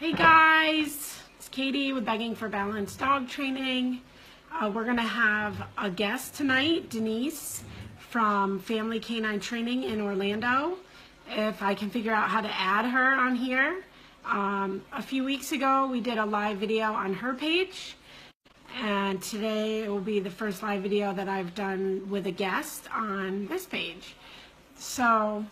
Hey guys, it's Katie with Begging for Balanced Dog Training. We're going to have a guest tonight, Denise from Family Canine Training in Orlando. If I can figure out how to add her on here. A few weeks ago we did a live video on her page, and today it will be the first live video that I've done with a guest on this page. So,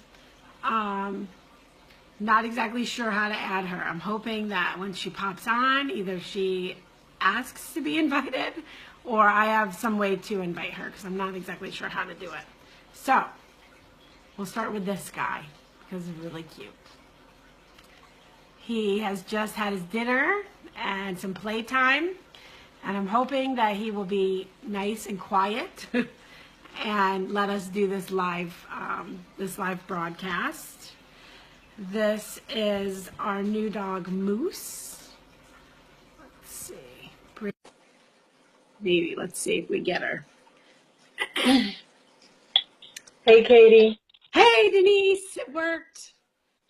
not exactly sure how to add her. I'm hoping that when she pops on, either she asks to be invited or I have some way to invite her because I'm not exactly sure how to do it. So, we'll start with this guy because he's really cute. He has just had his dinner and some playtime, and I'm hoping that he will be nice and quiet and let us do this live broadcast. This is our new dog, Moose. Let's see. Maybe, let's see if we get her. Hey, Katie. Hey, Denise, it worked.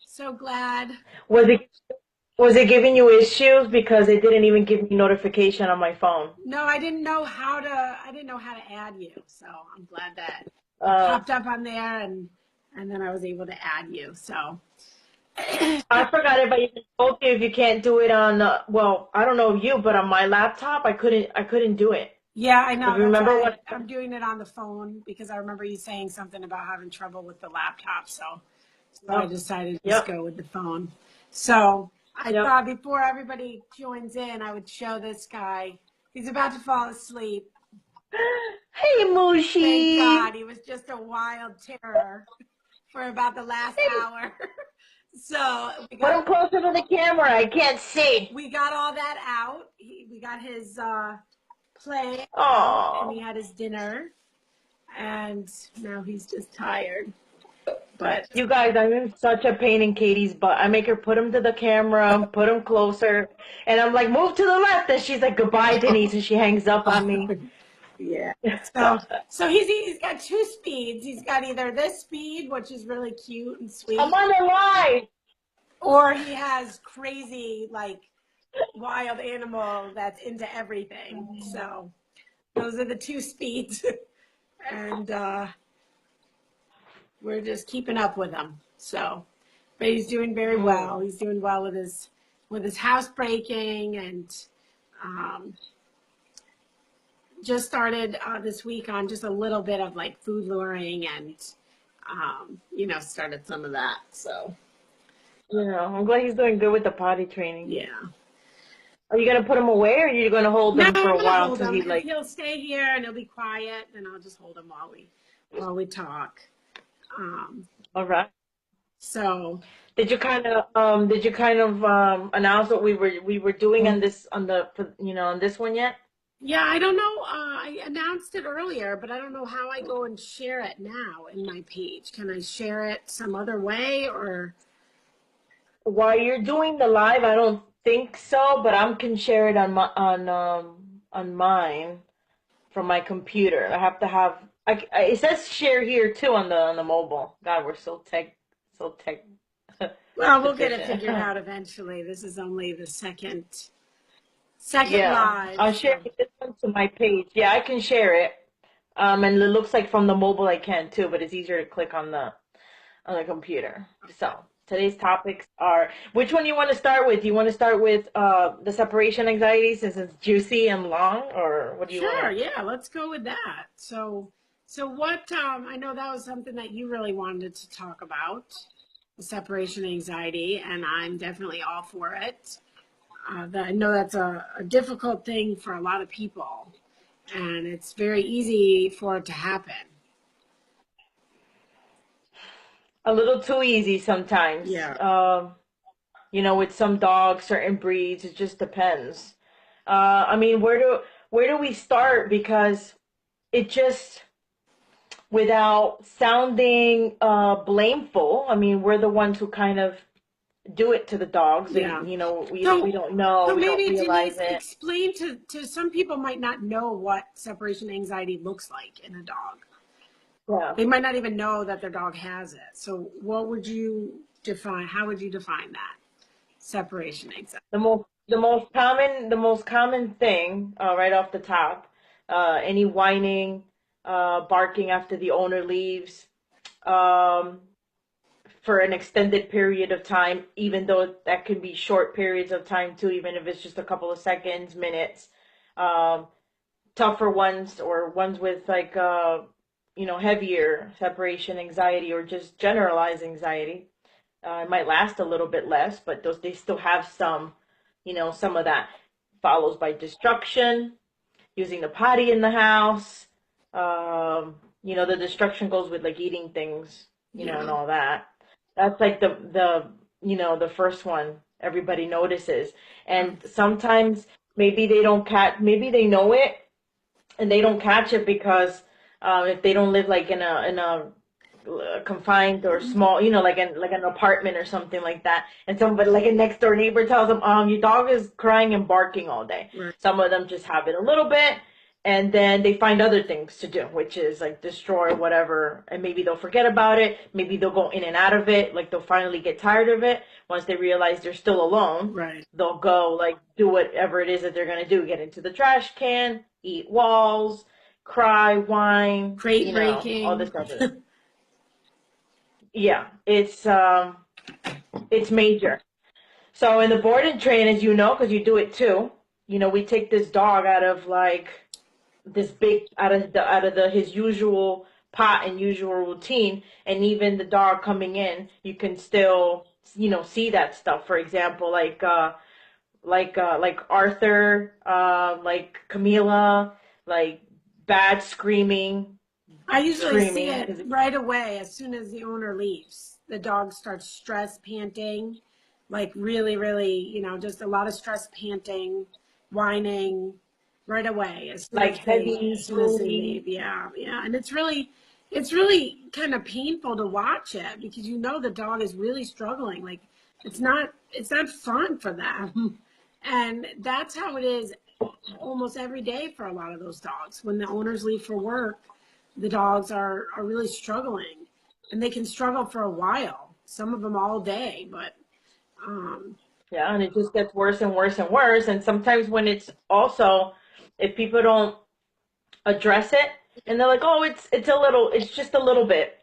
So glad. Was it giving you issues because it didn't even give me notification on my phone? No, I didn't know how to add you. So I'm glad that it Uh, popped up on there and then I was able to add you. So I forgot if I even told you if you can't do it on, well, I don't know you, but on my laptop, I couldn't do it. yeah, I know. That's Remember why what? I'm doing it on the phone because I remember you saying something about having trouble with the laptop. So I Yep, decided to just yep, go with the phone. So I yep. thought before everybody joins in, I would show this guy. He's about to fall asleep. Hey, Thank Mushi. God. He was just a wild terror for about the last hour. So Put him closer to the camera. I can't see. we got all that out. We got his play out, and he Oh, had his dinner, and now he's just tired. But you guys, I'm in such a pain in Katie's butt. I make her put him to the camera, put him closer, and I'm like, move to the left, and she's like, goodbye, Denise, and she hangs up on me. yeah. So he's got two speeds. He's got either this speed, which is really cute and I'm sweet, on the line. or he has crazy, like, wild animal that's into everything. So those are the two speeds. And we're just keeping up with him. So, but he's doing very well. He's doing well with his housebreaking, and um, just started this week on just a little bit of like food luring, and started some of that. So Yeah, I'm glad he's doing good with the potty training. yeah. Are you gonna put him away, or are you gonna hold No, him for I'm a gonna while hold until him. he If like? he'll stay here and he'll be quiet, then I'll just hold him while we talk. Um, All right. so Did you kind of announce what we were doing on on this one yet? yeah, I don't know. I announced it earlier, but I don't know how I go and share it now in my page. Can I share it some other way or? While you're doing the live, I don't think so, but I can share it on mine from my computer. I have to have. It says share here too on the mobile. God, we're so tech Well, we'll get it deficient. figured out eventually. This is only the second Yeah, live, I'll so share this one to my page. Yeah, I can share it. And it looks like from the mobile I can too, but it's easier to click on the computer. okay. So today's topics are, which one you want to start with? Do you want to start with the separation anxiety since it's juicy and long, or what do you want Sure, to? yeah, let's go with that. So what? I know that was something that you really wanted to talk about, the separation anxiety, and I'm definitely all for it. I know that's a difficult thing for a lot of people, and it's very easy for it to happen. A little too easy sometimes. Yeah. With some dogs, certain breeds, it just depends. I mean, where do we start? Because it just, without sounding blameful, I mean, we're the ones who kind of do it to the dogs. Yeah. We So, don't know, so we don't maybe realize Denise, it. explain to some people might not know what separation anxiety looks like in a dog. Yeah. They might not even know that their dog has it. So what would you define? How would you define that? Separation anxiety. The most common thing, right off the top, any whining, barking after the owner leaves, um, for an extended period of time, even though that can be short periods of time too, even if it's just a couple of seconds, minutes. Um, Tougher ones or ones with like heavier separation anxiety or just generalized anxiety. It might last a little bit less, but those they still have some of that. Follows by destruction, using the potty in the house. The destruction goes with like eating things, and Yeah. all that. That's like the first one everybody notices. And sometimes maybe they don't catch, maybe they know it and they don't catch it because if they don't live like in a confined or small, like an apartment or something like that, and somebody like a next door neighbor tells them, your dog is crying and barking all day. Right. Some of them just have it a little bit, and then they find other things to do, which is like destroy whatever, and maybe they'll forget about it. Maybe they'll go in and out of it. Like they'll finally get tired of it. Once they realize they're still alone, Right. they'll go like do whatever it is that they're gonna do. Get into the trash can, eat walls, cry, whine, Crate all this breaking. other. Yeah, it's major. So in the board and train, as you know, because you do it too, we take this dog out of like this big out of the his usual pot and usual routine, and even the dog coming in, you can still see that stuff. For example, like Arthur, like Camila, like bad screaming, I usually see screaming it because right away as soon as the owner leaves. The dog starts stress panting, like really, really, just a lot of stress panting, whining right away like as heavy, soon as they drooly. leave. Yeah, yeah. And it's really kind of painful to watch it because the dog is really struggling. Like it's not fun for them. And that's how it is almost every day for a lot of those dogs. When the owners leave for work, the dogs are really struggling, and they can struggle for a while. Some of them all day, but um, Yeah, and it just gets worse and worse and worse. And sometimes when it's also, if people don't address it, and they're like, oh, it's just a little bit.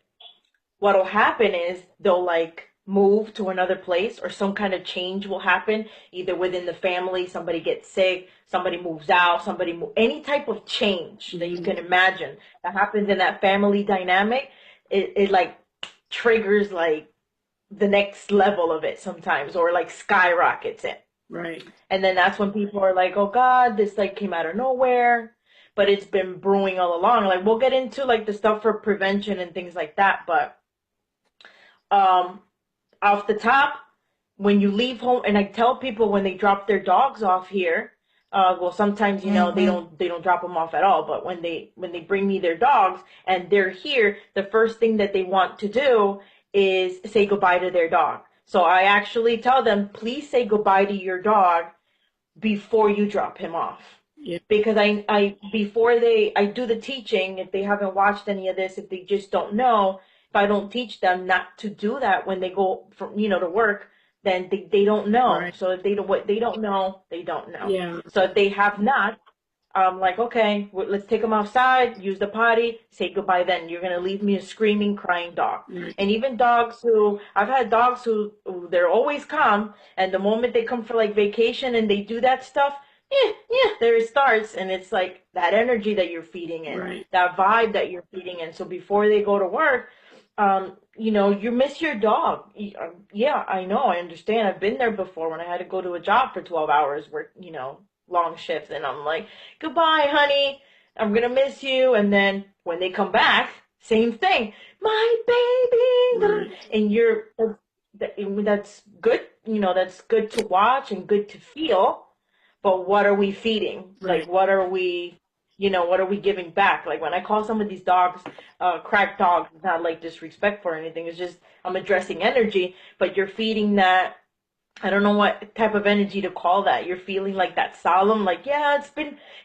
What'll happen is they'll like move to another place or some kind of change will happen either within the family, somebody gets sick, somebody moves out, any type of change that you mhm, can imagine that happens in that family dynamic, it like triggers like the next level of it sometimes or like skyrockets it. right, And then that's when people are like, oh God, this like came out of nowhere, but it's been brewing all along. Like we'll get into like the stuff for prevention and things like that, but um off the top, when you leave home, and I tell people when they drop their dogs off here, well, sometimes they don't drop them off at all, but when they bring me their dogs and they're here, the first thing that they want to do is say goodbye to their dog. So I actually tell them, please say goodbye to your dog before you drop him off. yeah, Because I before I do the teaching, if they haven't watched any of this, if they just don't know, if I don't teach them not to do that when they go to work, then they don't know. right, So if they don't what they don't know, they don't know. yeah, So if they have not, like, okay, let's take them outside, use the potty, say goodbye. Then you're gonna leave me a screaming, crying dog. right, And even dogs who I've had dogs who they're always calm, and the moment they come for like vacation and they do that stuff, yeah, yeah, there it starts, and it's like that energy that you're feeding in, right, that vibe that you're feeding in. So before they go to work, you miss your dog. Yeah, I know, I understand. I've been there before when I had to go to a job for 12 hours, work, long shifts, and I'm like, goodbye, honey. I'm gonna miss you. And then when they come back, same thing. My baby, right, and that's good. That's good to watch and good to feel. But what are we feeding? Like, right. what are we giving back? Like when I call some of these dogs, crack dogs, it's not like disrespectful or anything. It's just I'm addressing energy, but you're feeding that. I don't know what type of energy to call that. You're feeling like that solemn, like, yeah,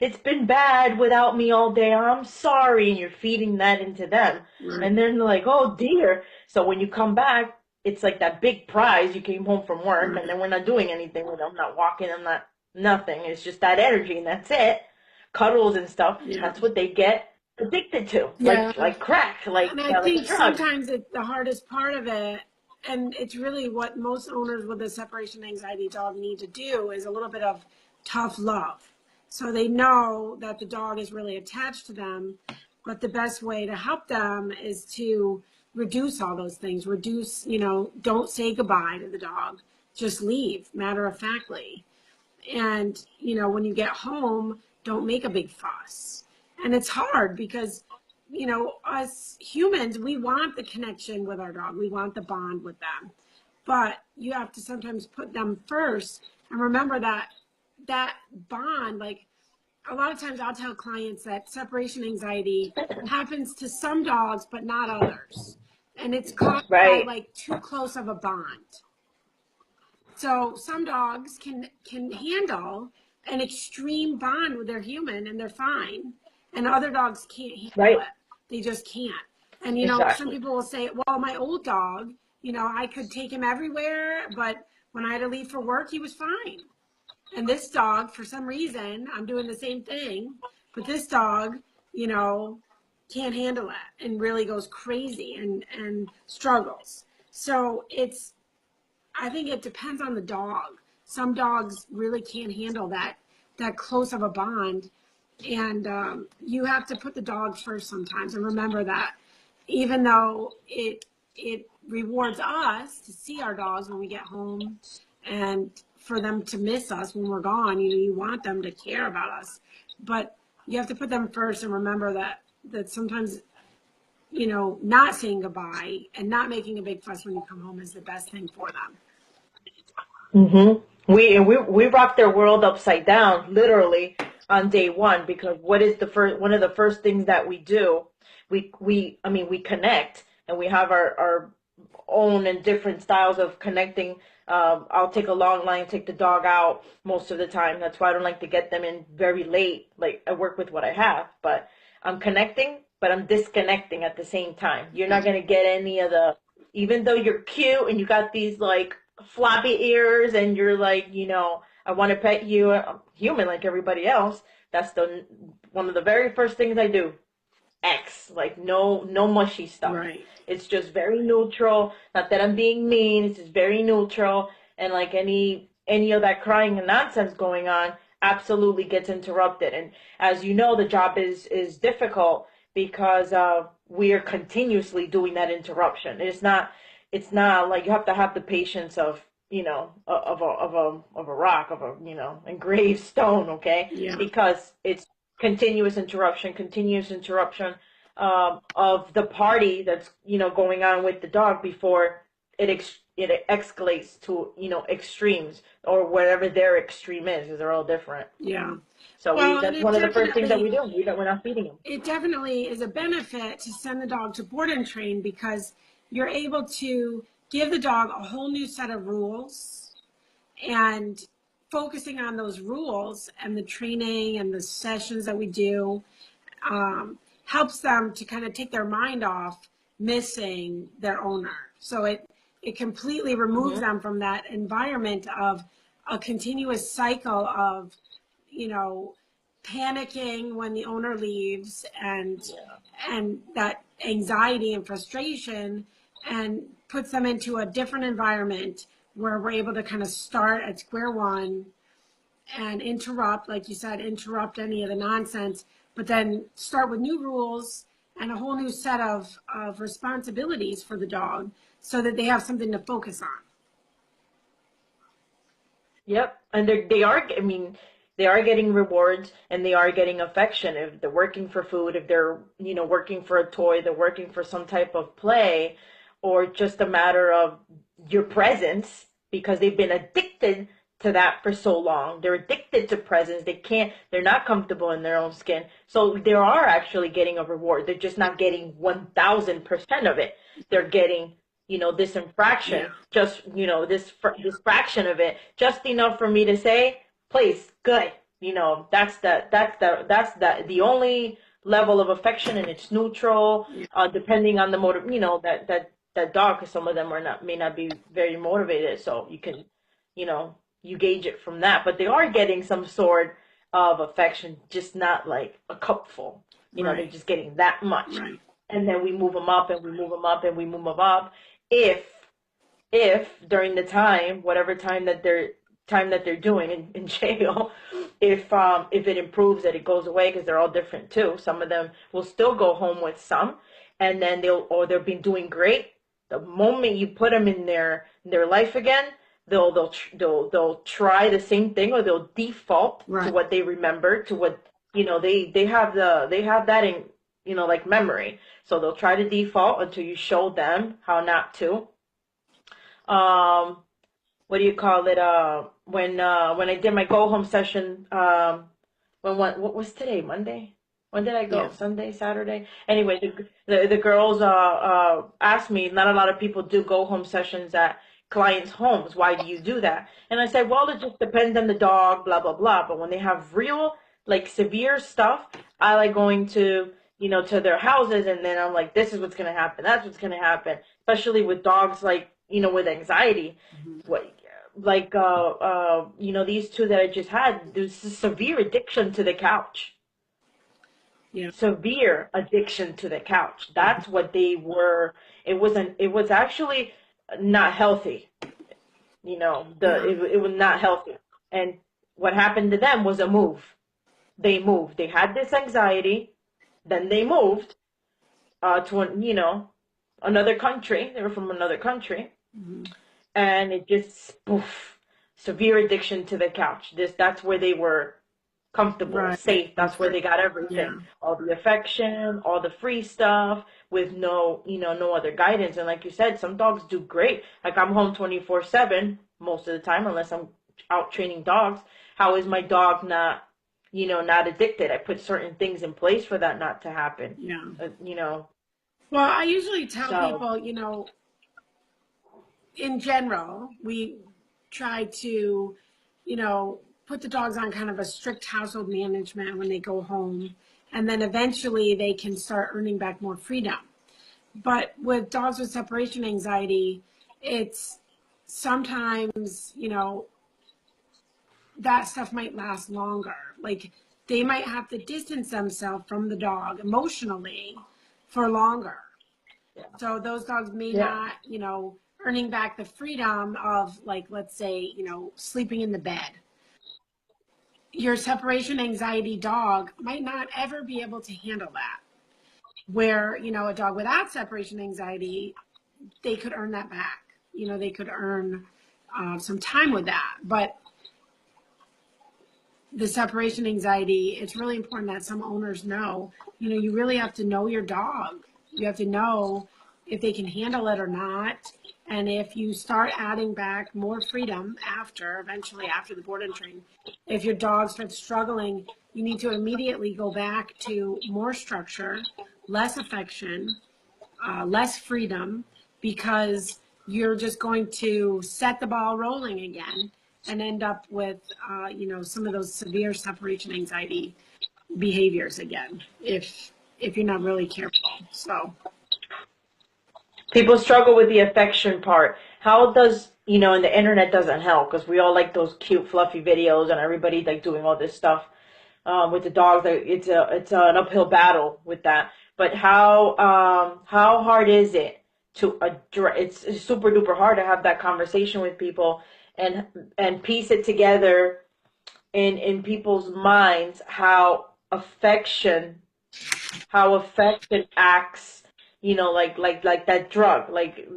it's been bad without me all day. I'm sorry, and you're feeding that into them, Right. and then they're like, oh dear. So when you come back, it's like that big prize. You came home from work, and Right. then we're not doing anything with them. I'm not walking. I'm not nothing. It's just that energy, and that's it. Cuddles and stuff. Yeah. That's what they get addicted to, Yeah. like crack, And I like think drugs. sometimes it's the hardest part of it, and it's really what most owners with a separation anxiety dog need to do is a little bit of tough love. So they know that the dog is really attached to them, but the best way to help them is to reduce all those things. Reduce, don't say goodbye to the dog. Just leave, matter of factly. And when you get home, don't make a big fuss. And it's hard because us humans, we want the connection with our dog, we want the bond with them, but you have to sometimes put them first and remember that bond. Like, a lot of times I'll tell clients that separation anxiety happens to some dogs but not others, and it's caused by Right, like too close of a bond. So some dogs can handle an extreme bond with their human and they're fine, and other dogs can't handle right, it. They just can't. And some exactly. people will say, "Well, my old dog, I could take him everywhere, but when I had to leave for work, he was fine." And this dog, for some reason, I'm doing the same thing, but this dog, you know, can't handle it and really goes crazy and struggles. So I think it depends on the dog. Some dogs really can't handle that close of a bond, and you have to put the dog first sometimes. And remember that, even though it rewards us to see our dogs when we get home, and for them to miss us when we're gone. You want them to care about us, but you have to put them first and remember that sometimes not saying goodbye and not making a big fuss when you come home is the best thing for them. We rock their world upside down, literally, on day one, because what is the first one of the first things that we do? We connect, and we have our own and different styles of connecting. I'll take a long line, take the dog out most of the time. That's why I don't like to get them in very late. Like, I work with what I have, but I'm connecting, but I'm disconnecting at the same time. You're not gonna get any of the, even though you're cute and you got these like floppy ears and you're like, I want to pet you. I'm human like everybody else. That's the one of the very first things I do. X, like, no mushy stuff. Right. It's just very neutral. Not that I'm being mean. It's just very neutral. And like any of that crying and nonsense going on absolutely gets interrupted. And as you know, the job is difficult because we are continuously doing that interruption. It's not like you have to have the patience of of a rock, of a engraved stone, okay? Yeah. Because it's continuous interruption of the party that's going on with the dog before it escalates to extremes, or whatever their extreme is, because they're all different. Yeah. So Well, and that's it one of the first things that we definitely do. We're not feeding them. it definitely is a benefit to send the dog to board and train, because you're able to give the dog a whole new set of rules, and focusing on those rules and the training and the sessions that we do helps them to kind of take their mind off missing their owner. So it completely removes Hmm. them from that environment of a continuous cycle of, you know, panicking when the owner leaves, Yeah. and that anxiety and frustration, and puts them into a different environment where we're able to kind of start at square one and interrupt, like you said, interrupt any of the nonsense, but then start with new rules and a whole new set of responsibilities for the dog so that they have something to focus on. Yep, and they are. I mean, they are getting rewards and they are getting affection. If they're working for food, if they're working for a toy, they're working for some type of play, or just a matter of your presence, because they've been addicted to that for so long. They're addicted to presence. They can't. They're not comfortable in their own skin. So they are actually getting a reward. They're just not getting 1,000% of it. They're getting this Yeah. infraction, just this fraction of it, just enough for me to say, please, good. That's the only level of affection, and it's neutral, Yeah. depending on the motive, that that dog, because some of them are not may not be very motivated. So you can, you know, you gauge it from that. But they are getting some sort of affection, just not like a cupful. You know, they're Right. just getting that much, Right. and then we move them up, and we move them up, and we move them up. If if during the time, whatever time that they're doing in jail, if it improves, that it goes away, because they're all different too. Some of them will still go home with some, and then they've been doing great. The moment you put them in their life again, they'll try the same thing, or they'll default to Right. what they remember, to what, they have that in, like memory. So they'll try to default until you show them how not to. um what do you call it? When I did my go home session, what was today? Monday? When did I Yeah. go? Sunday, Saturday? Anyway, the girls asked me. Not a lot of people do go home sessions at clients' homes. Why do you do that? And I said, well, it just depends on the dog, blah blah blah. But when they have real, like, severe stuff, I like going to, to their houses, and then I'm like, this is what's gonna happen. That's what's gonna happen. Especially with dogs, like, with anxiety. Mhm. What, like, these two that I just had, there's a severe addiction to the couch. Yeah. Severe addiction to the couch. That's what they were. It was actually not healthy. Yeah. It was not healthy. And what happened to them was a move. They moved. They had this anxiety, then they moved to another country. They were from another country, Mhm. and it just poof, severe addiction to the couch. That's where they were comfortable, Right. safe. That's where they got Yeah. everything, all the affection, all the free stuff, with no other guidance. And like you said, some dogs do great. Like, I'm home 24/7 most of the time, unless I'm out training dogs. How is my dog not addicted? I put certain things in place for that not to happen. Yeah. Uh, you know, Well, I usually tell so people, in general, we try to, you know, put the dogs on kind of a strict household management when they go home, and then eventually they can start earning back more freedom. But with dogs with separation anxiety, it's sometimes, that stuff might last longer. Like, they might have to distance themselves from the dog emotionally for longer. yeah, So those dogs may yeah, not, earning back the freedom of, like, let's say, sleeping in the bed. Your separation anxiety dog might not ever be able to handle that. Where, a dog without separation anxiety, they could earn that back. They could earn some time with that. But the separation anxiety, it's really important that some owners know, you really have to know your dog. You have to know if they can handle it or not. And if you start adding back more freedom eventually after the board and train, if your dog starts struggling, you need to immediately go back to more structure, less affection, less freedom, because you're just going to set the ball rolling again and end up with, some of those severe separation anxiety behaviors again, if you're not really careful. So people struggle with the affection part. How does, and the internet doesn't help, because we all like those cute fluffy videos, and everybody like doing all this stuff with the dogs. Like, it's an uphill battle with that. But how hard is it to address? It's super duper hard to have that conversation with people, and piece it together in people's minds, how affection acts, like that drug. Like,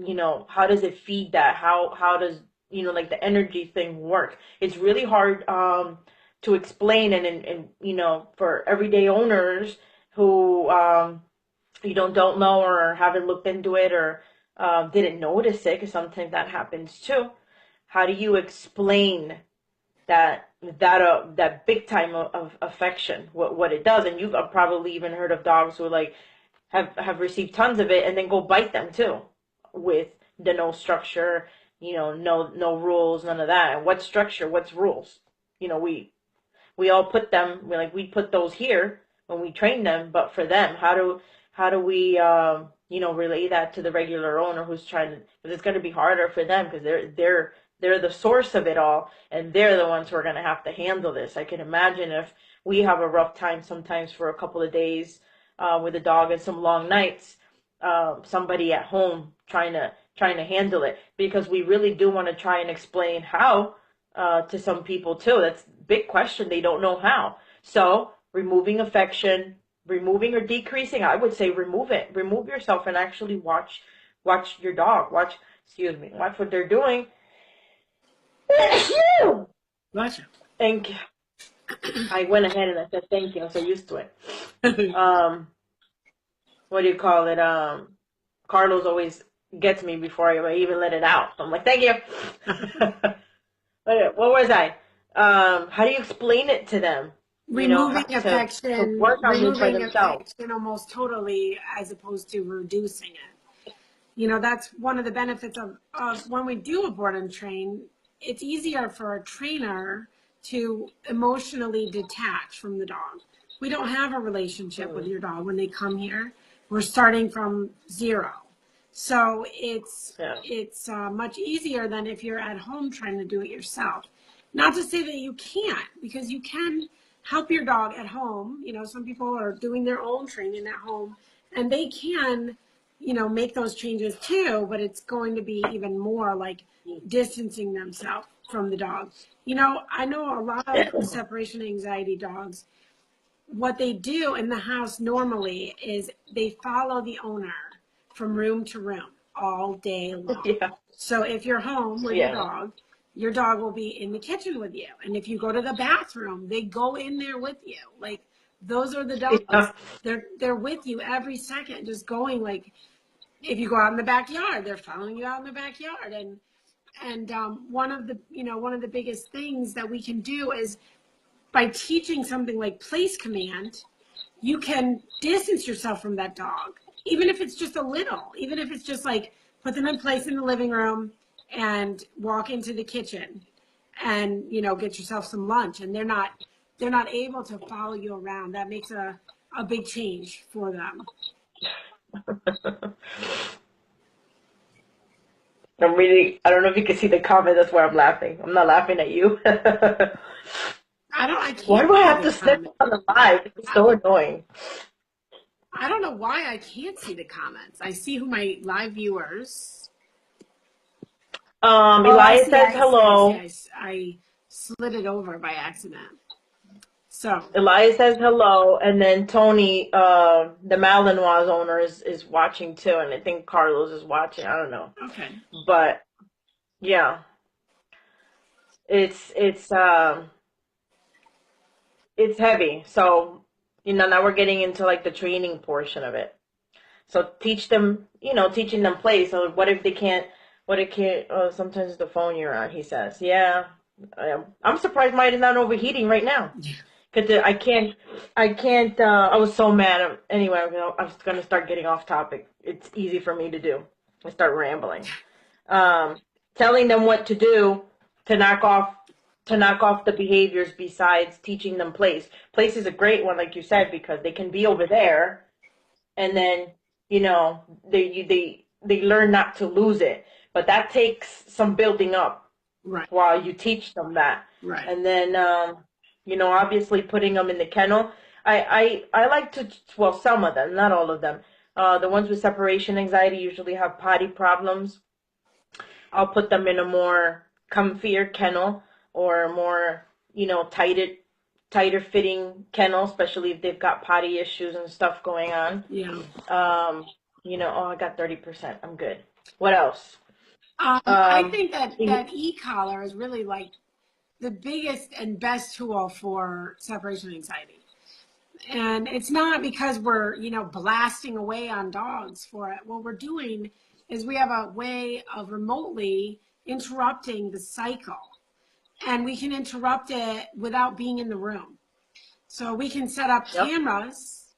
how does it feed that? How does, like, the energy thing work? It's really hard to explain, and for everyday owners who don't know, or haven't looked into it, or didn't notice it, because sometimes that happens too. How do you explain that big time of affection, what it does? And you've probably even heard of dogs who, like, have received tons of it, and then go bite them too, with the no structure, no rules, none of that. And what structure, what's rules? We all put them, we put those here when we train them, but for them, how do we relay that to the regular owner who's trying to, because it's going to be harder for them because they're the source of it all, and they're the ones who are going to have to handle this. I can imagine if we have a rough time sometimes for a couple of days with a dog and some long nights, somebody at home trying to handle it, because we really do want to try and explain how to some people too. That's a big question. They don't know how. So removing affection, removing or decreasing, I would say remove it. Remove yourself and actually watch your dog. Watch what they're doing. Gotcha. Thank you. I went ahead and I said thank you. I'm so used to it. What do you call it? Carlos always gets me before I even let it out. I'm like, thank you. What was I? How do you explain it to them? Removing To affection, work on it for themselves. almost totally, as opposed to reducing it. That's one of the benefits of when we do a board and train. It's easier for a trainer to emotionally detach from the dog. We don't have a relationship with your dog when they come here. We're starting from zero. So it's much easier than if you're at home trying to do it yourself. Not to say that you can't, because you can help your dog at home. Some people are doing their own training at home, and they can, make those changes too, but it's going to be even more like distancing themselves from the dog. I know a lot of separation anxiety dogs, what they do in the house normally is they follow the owner from room to room all day long. Yeah. So if you're home with your dog will be in the kitchen with you. And if you go to the bathroom, they go in there with you. Like, those are the dogs. Yeah. They're with you every second, just going. Like, if you go out in the backyard, they're following you out in the backyard. And one of the biggest things that we can do is, by teaching something like place command, you can distance yourself from that dog, even if it's just a little, even if it's just like put them in place in the living room and walk into the kitchen and, get yourself some lunch, and they're not able to follow you around. That makes a big change for them. I don't know if you can see the comment. That's why I'm laughing. I'm not laughing at you. I can't. Why do I have to see the snip comments. on the live? It's so annoying. I don't know why I can't see the comments. I see who my live viewers. Elias says hello. I slid it over by accident. So Elias says hello, and then Tony, the Malinois owner, is watching too, and I think Carlos is watching. I don't know. okay. But yeah, it's heavy. So now we're getting into like the training portion of it. So teaching them play. So what if they can't? What it can't? Oh, sometimes it's the phone you're on. He says, yeah. I'm surprised mine is not overheating right now. Cause I can't. I was so mad. Anyway, I was gonna start getting off topic. It's easy for me to do. I start rambling. Telling them what to do to knock off the behaviors besides teaching them place. Place is a great one, like you said, because they can be over there, and then they learn not to lose it. But that takes some building up, right, while you teach them that. right. And then obviously putting them in the kennel. I like to, well, some of them, not all of them. The ones with separation anxiety usually have potty problems. I'll put them in a more comfier kennel, or a more, tighter fitting kennel, especially if they've got potty issues and stuff going on. Yeah. I got 30%. I'm good. What else? I think that e-collar is really like the biggest and best tool for separation anxiety. And it's not because we're, blasting away on dogs for it. What we're doing is we have a way of remotely interrupting the cycle. And we can interrupt it without being in the room. So we can set up cameras,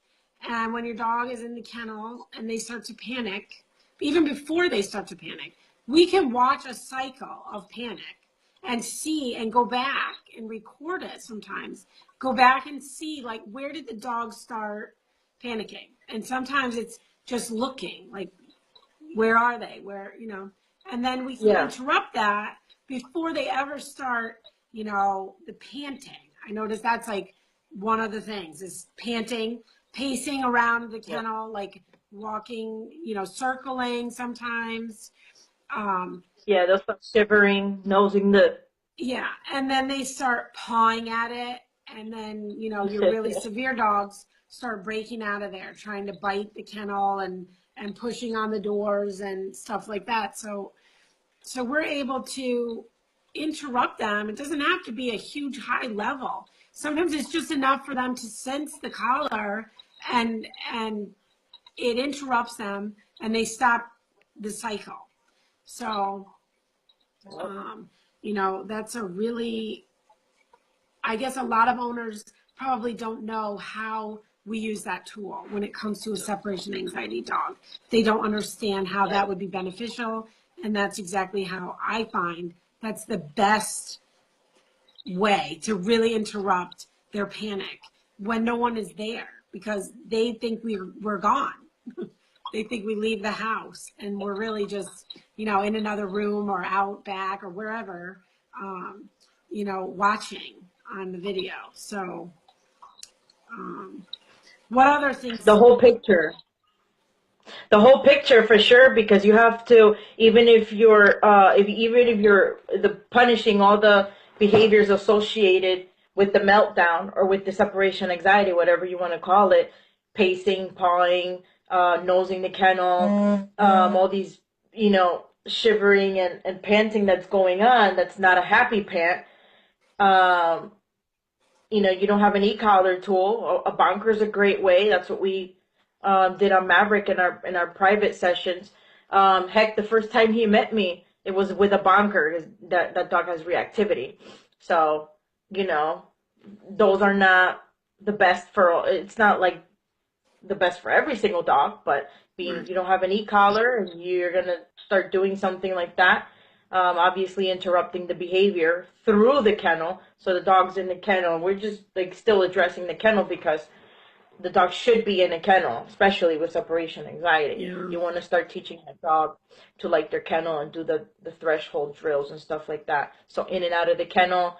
and when your dog is in the kennel and they start to panic, even before they start to panic, we can watch a cycle of panic and see and go back and record it sometimes. Go back and see, like, where did the dog start panicking? And sometimes it's just looking, like, where are they? Where, and then we can Yeah. interrupt that before they ever start, the panting. I noticed that's like one of the things is panting, pacing around the Yeah. kennel, like walking, circling sometimes. Yeah, they'll start shivering, nosing the. Yeah, and then they start pawing at it, and then your really severe dogs start breaking out of there, trying to bite the kennel and pushing on the doors and stuff like that. So we're able to interrupt them. It doesn't have to be a huge high level. Sometimes it's just enough for them to sense the collar, and it interrupts them, and they stop the cycle. So that's a really, I guess a lot of owners probably don't know how we use that tool when it comes to a separation anxiety dog. They don't understand how that would be beneficial. And that's exactly how I find that's the best way to really interrupt their panic when no one is there, because they think we're gone. They think we leave the house and we're really just, in another room or out back or wherever, watching on the video. So, what other The things? whole picture. The whole picture for sure, because you have to, even if you're even if you're the punishing all the behaviors associated with the meltdown or with the separation anxiety, whatever you want to call it, pacing, pawing, nosing the kennel, all these, shivering and panting that's going on, that's not a happy pant. um you don't have an e-collar tool. A bonker is a great way. That's what we did on Maverick in our private sessions. Heck, the first time he met me, it was with a bonker. That dog has reactivity, so you know those are not the best for. It's not like the best for every single dog, but being you don't have an e-collar and you're gonna start doing something like that, obviously interrupting the behavior through the kennel. So the dog's in the kennel. We're just like still addressing the kennel because the dog should be in a kennel, especially with separation anxiety. Yeah. You want to start teaching that dog to like their kennel and do the threshold drills and stuff like that. So in and out of the kennel,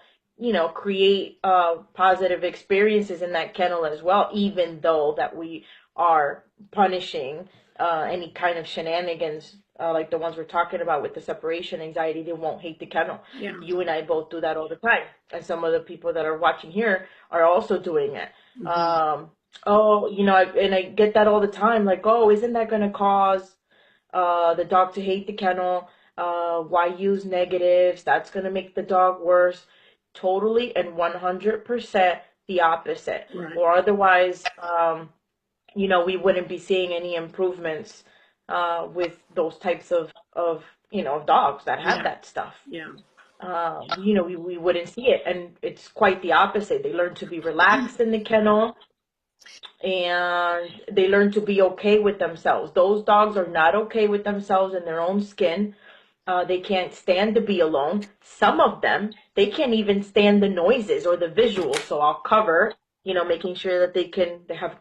create positive experiences in that kennel as well, even though that we are punishing any kind of shenanigans like the ones we're talking about with the separation anxiety. They won't hate the kennel. Yeah. You and I both do that all the time. And some of the people that are watching here are also doing it. Mm-hmm. Oh, and I get that all the time. Like, oh, isn't that going to cause the dog to hate the kennel? Why use negatives? That's going to make the dog worse. Totally and 100% the opposite. Right. Or otherwise, we wouldn't be seeing any improvements with those types of dogs that have Yeah. that stuff. Yeah. We wouldn't see it. And it's quite the opposite. They learn to be relaxed in the kennel and they learn to be okay with themselves. Those dogs are not okay with themselves in their own skin. They can't stand to be alone. Some of them, they can't even stand the noises or the visuals. So I'll cover, making sure that they have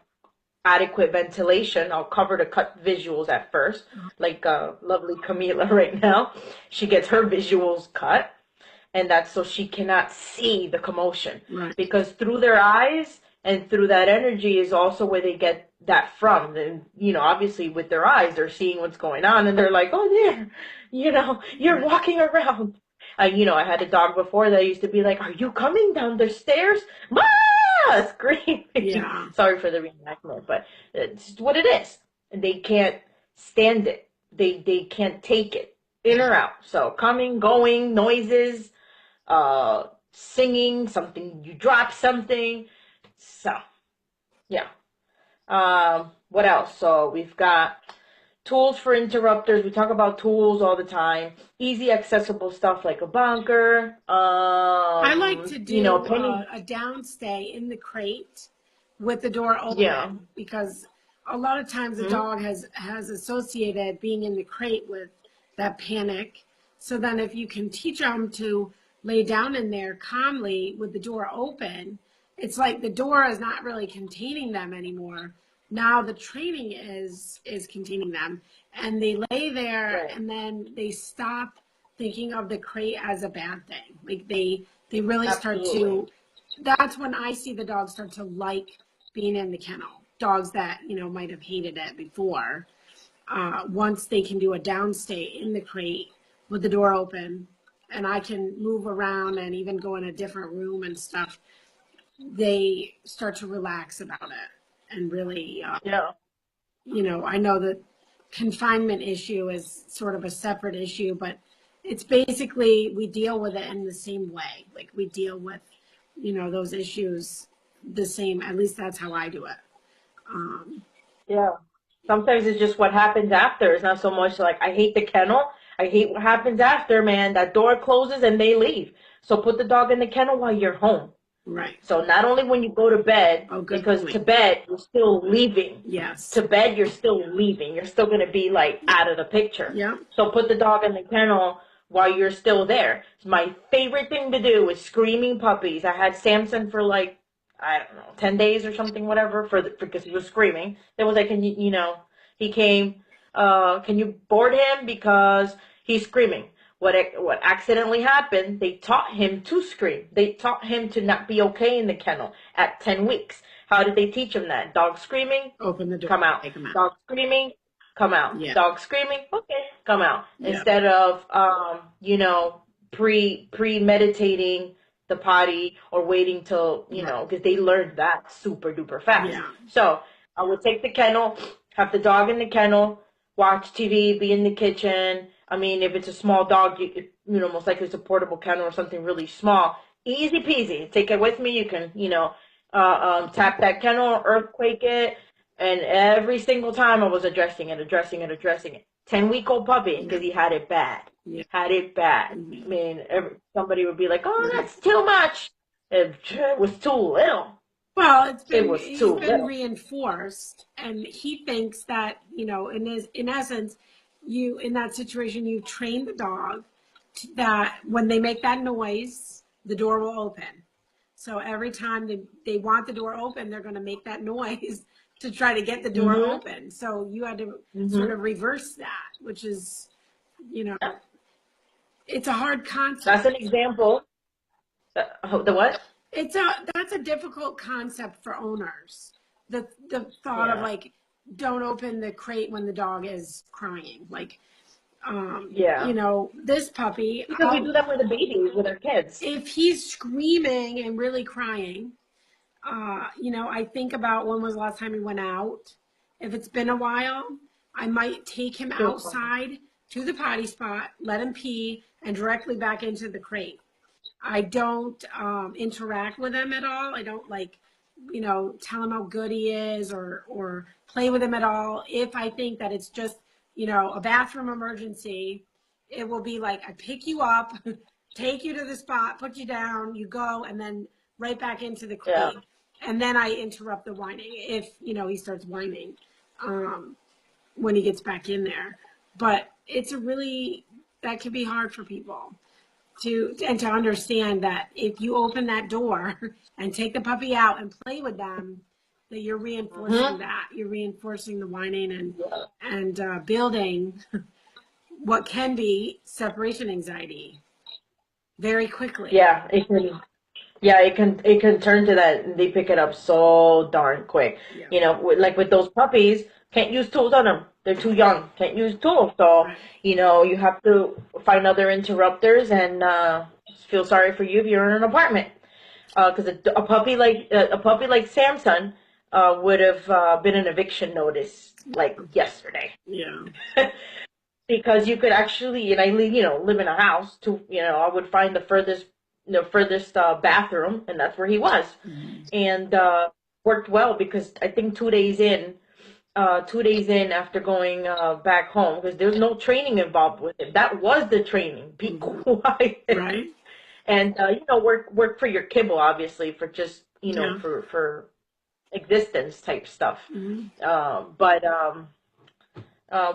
adequate ventilation. I'll cover to cut visuals at first, like lovely Camila right now. She gets her visuals cut, and that's so she cannot see the commotion. Right. Because through their eyes and through that energy is also where they get that from. And, obviously with their eyes, they're seeing what's going on and they're like, oh, there, you're walking around. I had a dog before that used to be like, are you coming down the stairs? Screaming. Yeah. Sorry for the reenactment, but it's what it is. They can't stand it. They can't take it in or out. So coming, going, noises, singing, something, you drop something. So, yeah. What else? So we've got tools for interrupters. We talk about tools all the time. Easy, accessible stuff like a bunker. I like to do penny. a downstay in the crate with the door open. Yeah. Because a lot of times the dog has associated being in the crate with that panic. So then if you can teach them to lay down in there calmly with the door open, it's like the door is not really containing them anymore. Now the training is containing them, and they lay there, Right. and then they stop thinking of the crate as a bad thing. Like they really start Absolutely. to. That's when I see the dogs start to like being in the kennel. Dogs that might have hated it before. Once they can do a downstate in the crate with the door open, and I can move around and even go in a different room and stuff, they start to relax about it and really, Yeah. I know that confinement issue is sort of a separate issue, but it's basically we deal with it in the same way. Like we deal with, those issues the same. At least that's how I do it. Um, Yeah. Sometimes it's just what happens after. It's not so much like I hate the kennel. I hate what happens after, man. That door closes and they leave. So put the dog in the kennel while you're home. right. So not only when you go to bed, Oh, good because to point. bed you're still leaving. Yes. To bed you're still leaving. You're still gonna be like out of the picture. Yeah. So put the dog in the kennel while you're still there. My favorite thing to do is screaming puppies. I had Samson for like I don't know 10 days or something, whatever, because he was screaming. It was like, can he came. Can you board him because he's screaming? What accidentally happened, they taught him to scream. They taught him to not be okay in the kennel at 10 weeks. How did they teach him that? Dog screaming, Open the door. come out. Take them out. Dog screaming, come out. Yeah. Dog screaming, okay, come out. Yeah. Instead of, premeditating the potty or waiting till, because they learned that super duper fast. Yeah. So I would take the kennel, have the dog in the kennel, watch TV, be in the kitchen. I mean, if it's a small dog, most likely it's a portable kennel or something really small. Easy peasy. Take it with me. You can, tap that kennel, earthquake it. And every single time I was addressing it. 10-week-old puppy, because he had it bad. Yeah. Had it bad. Mhm. I mean, somebody would be like, oh, that's too much. It was too little. Well, It was he's too been little. reinforced, and he thinks that in essence, you in that situation you train the dog that when they make that noise, the door will open. So every time they want the door open, they're going to make that noise to try to get the door Mm-hmm. open. So you had to sort Mm-hmm. of reverse that, which is, you know, it's a hard That's concept. an example. The what? That's a difficult concept for owners. The thought of Yeah. like, don't open the crate when the dog is crying. Like, Yeah. this puppy, Because we do that with the babies, with our kids. if he's screaming and really crying, I think about when was the last time he went out. If it's been a while, I might take him Sure. outside to the potty spot, let him pee, and directly back into the crate. I don't interact with him at all. I don't tell him how good he is or play with him at all. If I think that it's just, a bathroom emergency, it will be like I pick you up, take you to the spot, put you down, you go, and then right back into the Yeah. crate. And then I interrupt the whining if, he starts whining um, when he gets back in there. But that can be hard for people to understand that if you open that door and take the puppy out and play with them, that you're reinforcing Mm-hmm. that. You're reinforcing the whining Yeah. and building what can be separation anxiety very quickly. Yeah. It can. Yeah, it can turn to that, and they pick it up so darn quick. Yeah. Like with those puppies, can't use tools on them. They're too young. Can't use tools. So, Right. you have to find other interrupters and feel sorry for you if you're in an apartment. Because a puppy like Samson would have been an eviction notice like yesterday. Yeah. Because you could actually, and I live in a house too, I would find the furthest bathroom, and that's where he was. Mhm. And worked well, because I think 2 days in after going back home, because there's no training involved with it. That was the training. Be Mhm. quiet. Right. And work for your kibble, obviously, for just Yeah. for existence type stuff. Mhm. But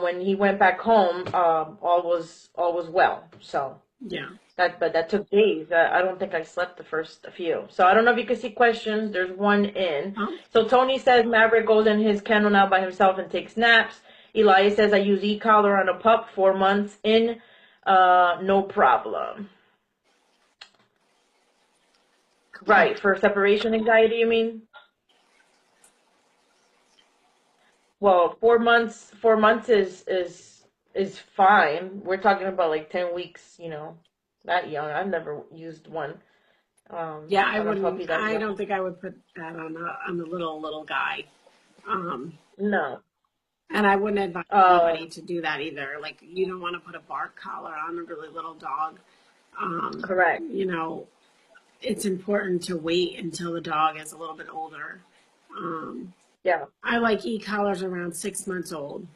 when he went back home, all was well. So Yeah. But that took days. I don't think I slept the first few. So I don't know if you can see questions. There's one in. Oh, So Tony says Maverick goes in his kennel now by himself and takes naps. Elias says I use e-collar on a pup 4 months in, no problem. Right, for separation anxiety, you mean? Well, 4 months, 4 months is fine. We're talking about like 10 weeks, that young. I've never used one yeah, I on a wouldn't. puppy that I young. don't think I would put that on the little guy. Um, No. and I wouldn't advise anybody Um, to do that either. Like, you don't want to put a bark collar on a really little dog. correct. You know, it's important to wait until the dog is a little bit older. Um, Yeah. I like e-collars around 6 months old.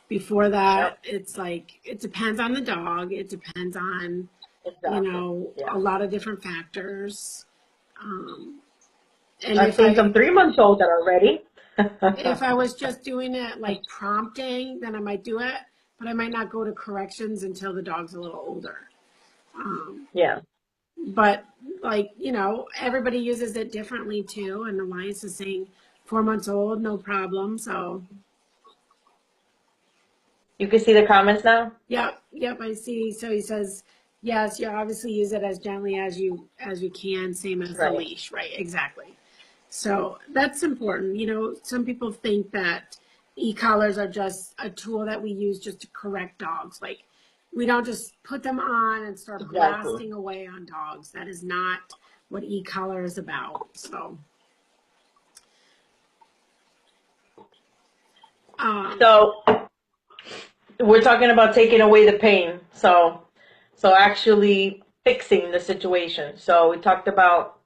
Before that, Yep. it's like, it depends on the dog. It depends on, Exactly. a Yeah. lot of different factors. Um, and I've if seen some I 3 months old that are ready. if I was just doing it like prompting, then I might do it, but I might not go to corrections until the dog's a little older. Um, Yeah. but like, everybody uses it differently too. And Elias is saying 4 months old, no problem. So You can see the comments now? yep, I see. So he says, yes, you obviously use it as gently as you can, same as the Right. leash, right? Exactly. So that's important. Some people think that e-collars are just a tool that we use just to correct dogs. Like, we don't just put them on and start Exactly. blasting away on dogs. That is not what e-collar is about. So, um, So we're talking about taking away the pain. So actually fixing the situation. So we talked about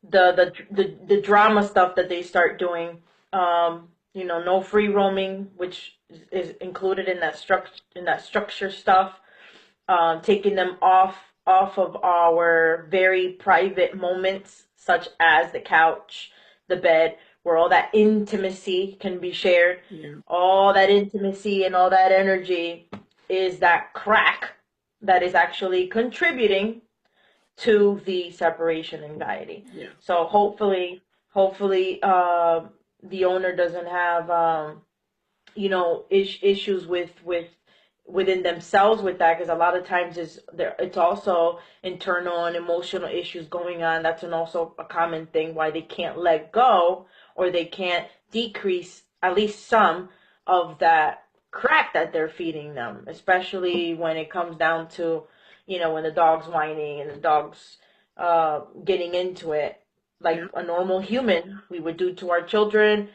the drama stuff that they start doing. No free roaming, which is included in that structure stuff. Taking them off of our very private moments, such as the couch, the bed, where all that intimacy can be shared. yeah, All that intimacy and all that energy is that crack that is actually contributing to the separation anxiety. yeah, So hopefully, the owner doesn't have issues within themselves with that, because a lot of times it's also internal and emotional issues going on. That's also a common thing why they can't let go, or they can't decrease at least some of that crack that they're feeding them, especially when it comes down to when the dog's whining and the dog's getting into it like yeah, a normal human we would do to our children.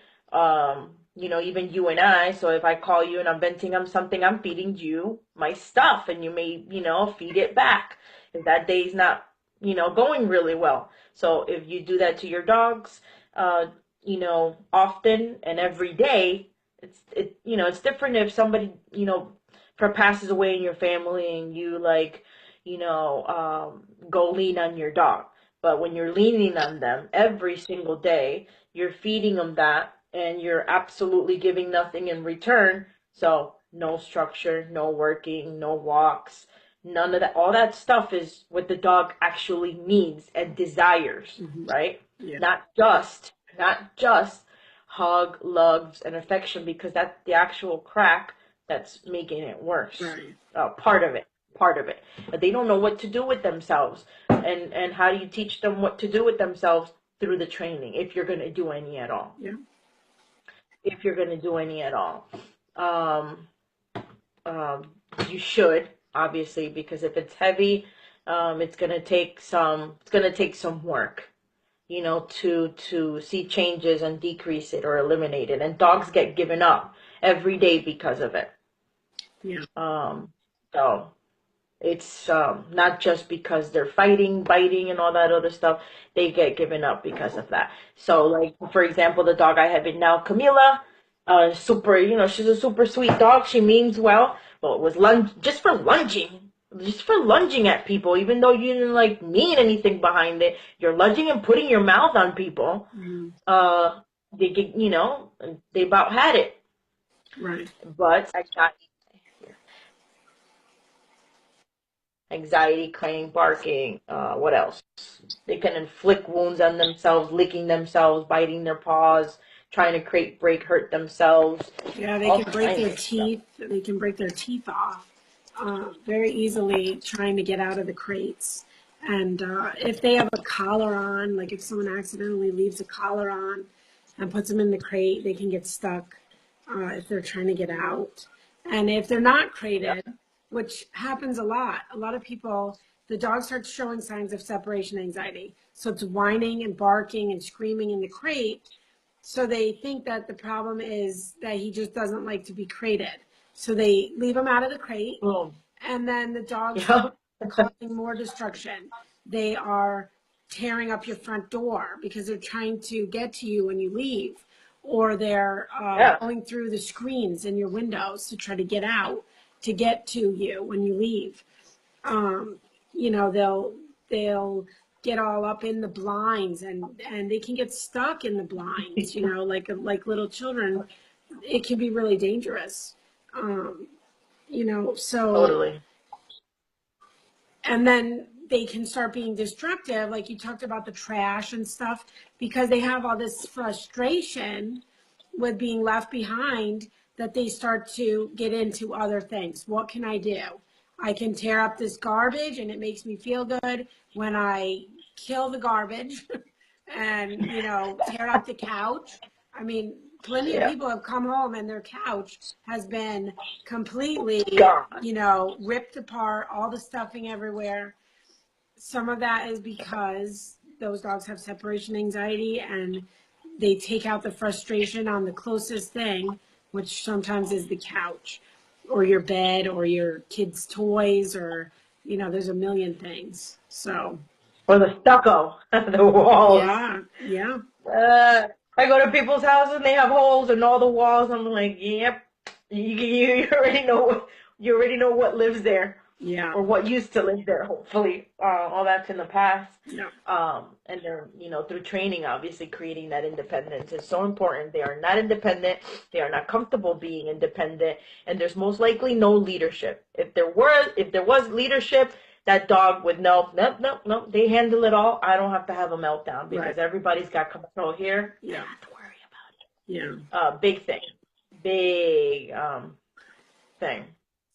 Even you and I. So if I call you and I'm venting on something, I'm feeding you my stuff, and you may, feed it back if that day's not, going really well. So if you do that to your dogs, often and every day, it's different if somebody, passes away in your family and you like, go lean on your dog. But when you're leaning on them every single day, you're feeding them that, and you're absolutely giving nothing in return. So no structure, no working, no walks, none of that. All that stuff is what the dog actually needs and desires, hmm right? yeah, Not just hug, loves, and affection, because that's the actual crack that's making it worse. right, Part of it. But they don't know what to do with themselves, and how do you teach them what to do with themselves? Through the training, if you're going to do any at all. yeah, If you're going to do any at all. Um, um, you should, obviously, because if it's heavy, it's going to take some work, to see changes and decrease it or eliminate it. And dogs get given up every day because of it. yeah, So it's not just because they're fighting, biting, and all that other stuff. They get given up because of that. So, like, for example, the dog I have now, Camila, she's a super sweet dog. She means well, but it was just for lunging at people, even though you didn't like mean anything behind it. You're lunging and putting your mouth on people. mm, Uh, they get, they about had it. right, But I got anxiety, crying, barking. What else? They can inflict wounds on themselves, licking themselves, biting their paws, trying to create break, hurt themselves. Yeah, they All can break kinds their of stuff. teeth. They can break their teeth off very easily trying to get out of the crates. And if they have a collar on, like if someone accidentally leaves a collar on and puts them in the crate, they can get stuck if they're trying to get out. And if they're not Yeah. crated, which happens a lot of people, the dog starts showing signs of separation anxiety. So it's whining and barking and screaming in the crate, so they think that the problem is that he just doesn't like to be crated. So they leave him out of the crate, Boom. and then the dogs Yeah. are causing more destruction. They are tearing up your front door because they're trying to get to you when you leave, or they're Yeah. going through the screens in your windows to try to get out to get to you when you leave. um, they'll get all up in the blinds, and they can get stuck in the blinds, like little children. It can be really dangerous. um, so, Totally. and then they can start being destructive, like you talked about the trash and stuff, because they have all this frustration with being left behind, that they start to get into other things. What can I do? I can tear up this garbage and it makes me feel good when I kill the garbage and, tear up the couch. I mean, plenty of Yeah. people have come home and their couch has been completely, God. ripped apart, all the stuffing everywhere. Some of that is because those dogs have separation anxiety, and they take out the frustration on the closest thing, which sometimes is the couch or your bed or your kids' toys, or, there's a million things. So, Or the stucco, the walls. yeah, yeah, Uh, I go to people's houses and they have holes in all the walls. I'm like, yep, you already know, you already know what lives there yeah, or what used to live there. Hopefully, all that's in the past. yeah, And they're, through training, obviously creating that independence is so important. They are not independent. They are not comfortable being independent, and there's most likely no leadership. If there was leadership, that dog would know, nope, nope, nope. They handle it all. I don't have to have a meltdown right, because everybody's got control here. I yeah, don't have to worry yeah. about it. Big thing, big thing.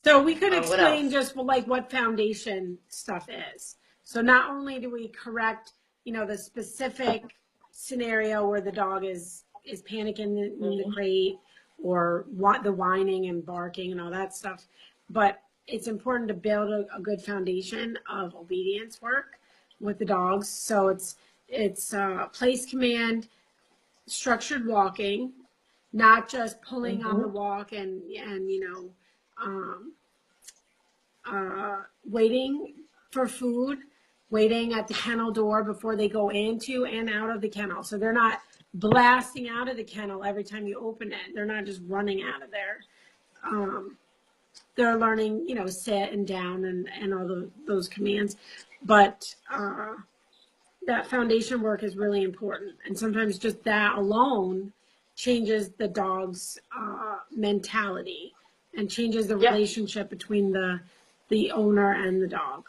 So we could What explain else? just like what foundation stuff is. So not only do we correct, the specific scenario where the dog is panicking in the Hmm. crate, or what the whining and barking and all that stuff, but it's important to build a good foundation of obedience work with the dogs. So it's place command, structured walking, not just pulling on the Hmm. walk and um, waiting for food, waiting at the kennel door before they go into and out of the kennel. So they're not blasting out of the kennel every time you open it. They're not just running out of there. Um, they're learning, sit and down and all those commands. But that foundation work is really important. And sometimes just that alone changes the dog's mentality and changes the Yeah. relationship between the owner and the dog.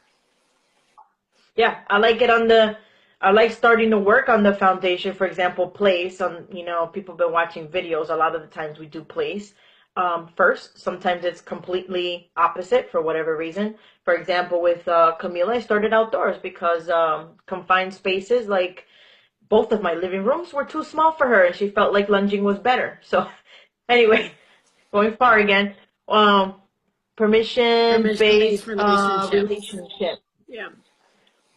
Yeah, I like starting to work on the foundation. For example, place on, people been watching videos. A lot of the times we do place first. Sometimes it's completely opposite for whatever reason. For example, with Camila, I started outdoors because confined spaces, like both of my living rooms were too small for her and she felt like lunging was better. So anyway, going far again. Um, permission Permission-based based relationships. relationship. Yeah.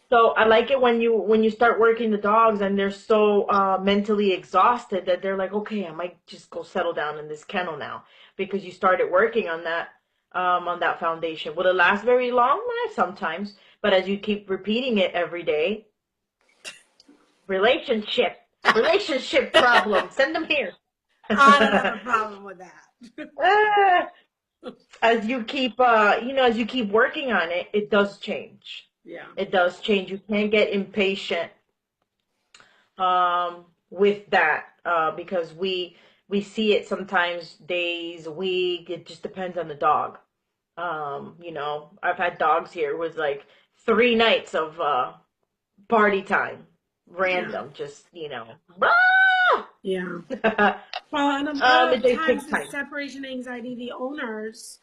So I like it when you start working the dogs and they're so mentally exhausted that they're like, okay, I might just go settle down in this kennel now because you started working on that foundation. Will it last very long? Sometimes, but as you keep repeating it every day, relationship, relationship problem, send them here. I don't have a problem with that. Ah, as you keep as you keep working on it, it does change. Yeah. It does change. You can't get impatient with that because we see it sometimes days, a week. It just depends on the dog. I've had dogs here with like 3 nights of party time, Yeah. random, just Yeah. Well, and a lot of it times takes the time. separation anxiety, the owners,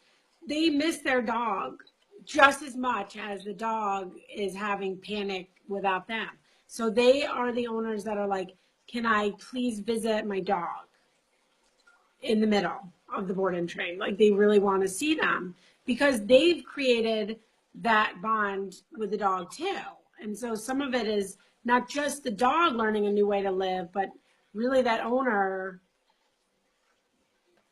they miss their dog just as much as the dog is having panic without them. So they are the owners that are like, can I please visit my dog in the middle of the board and train? Like they really want to see them because they've created that bond with the dog too. And so some of it is not just the dog learning a new way to live, but really that owner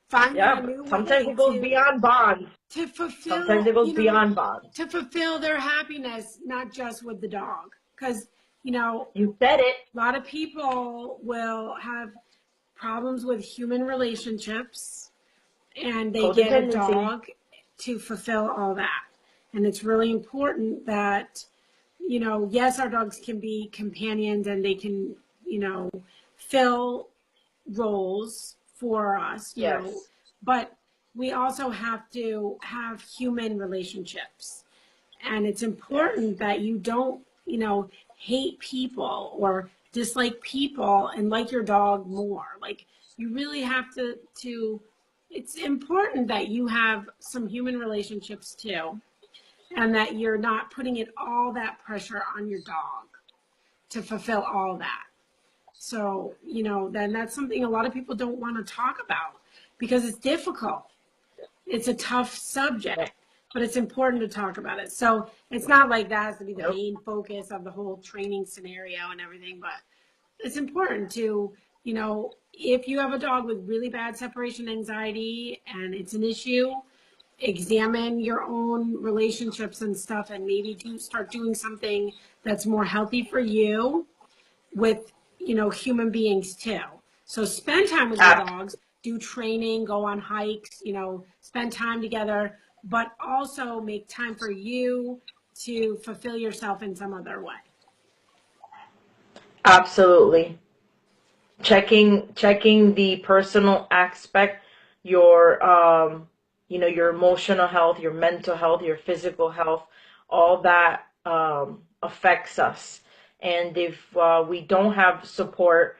finding a Yeah, new sometimes way it goes beyond bonds. to Sometimes fulfill, it goes beyond bonds. to fulfill their happiness, not just with the dog. Because, You said it. a lot of people will have problems with human relationships and they get a Codependency. dog to fulfill all that. And it's really important that, yes, our dogs can be companions and they can, fill roles for us, Yes. but we also have to have human relationships. And it's Yes. important that you don't, hate people or dislike people and like your dog more. Like you really have to it's important that you have some human relationships too and that you're not putting it all that pressure on your dog to fulfill all that. So, then that's something a lot of people don't want to talk about because it's difficult. It's a tough subject, Yep. but it's important to talk about it. So it's not like that has to be the Yep. main focus of the whole training scenario and everything, but it's important to, if you have a dog with really bad separation anxiety and it's an issue, examine your own relationships and stuff and maybe start doing something that's more healthy for you with human beings too. So spend time with your Ab- dogs, do training, go on hikes, spend time together, but also make time for you to fulfill yourself in some other way. Absolutely. Checking the personal aspect, your your emotional health, your mental health, your physical health, all that affects us. And if we don't have support,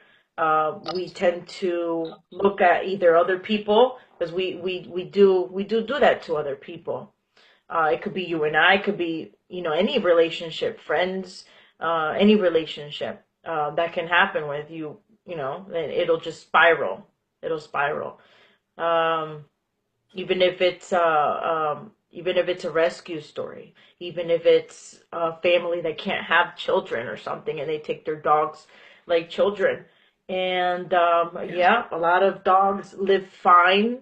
we tend to look at either other people, because we do that to other people. It could be you and I, it could be, any relationship, friends, any relationship that can happen with you, and it'll just spiral. It'll spiral. Um, even if it's a rescue story, even if it's a family that can't have children or something, and they take their dogs like children. And Yeah. yeah, a lot of dogs live fine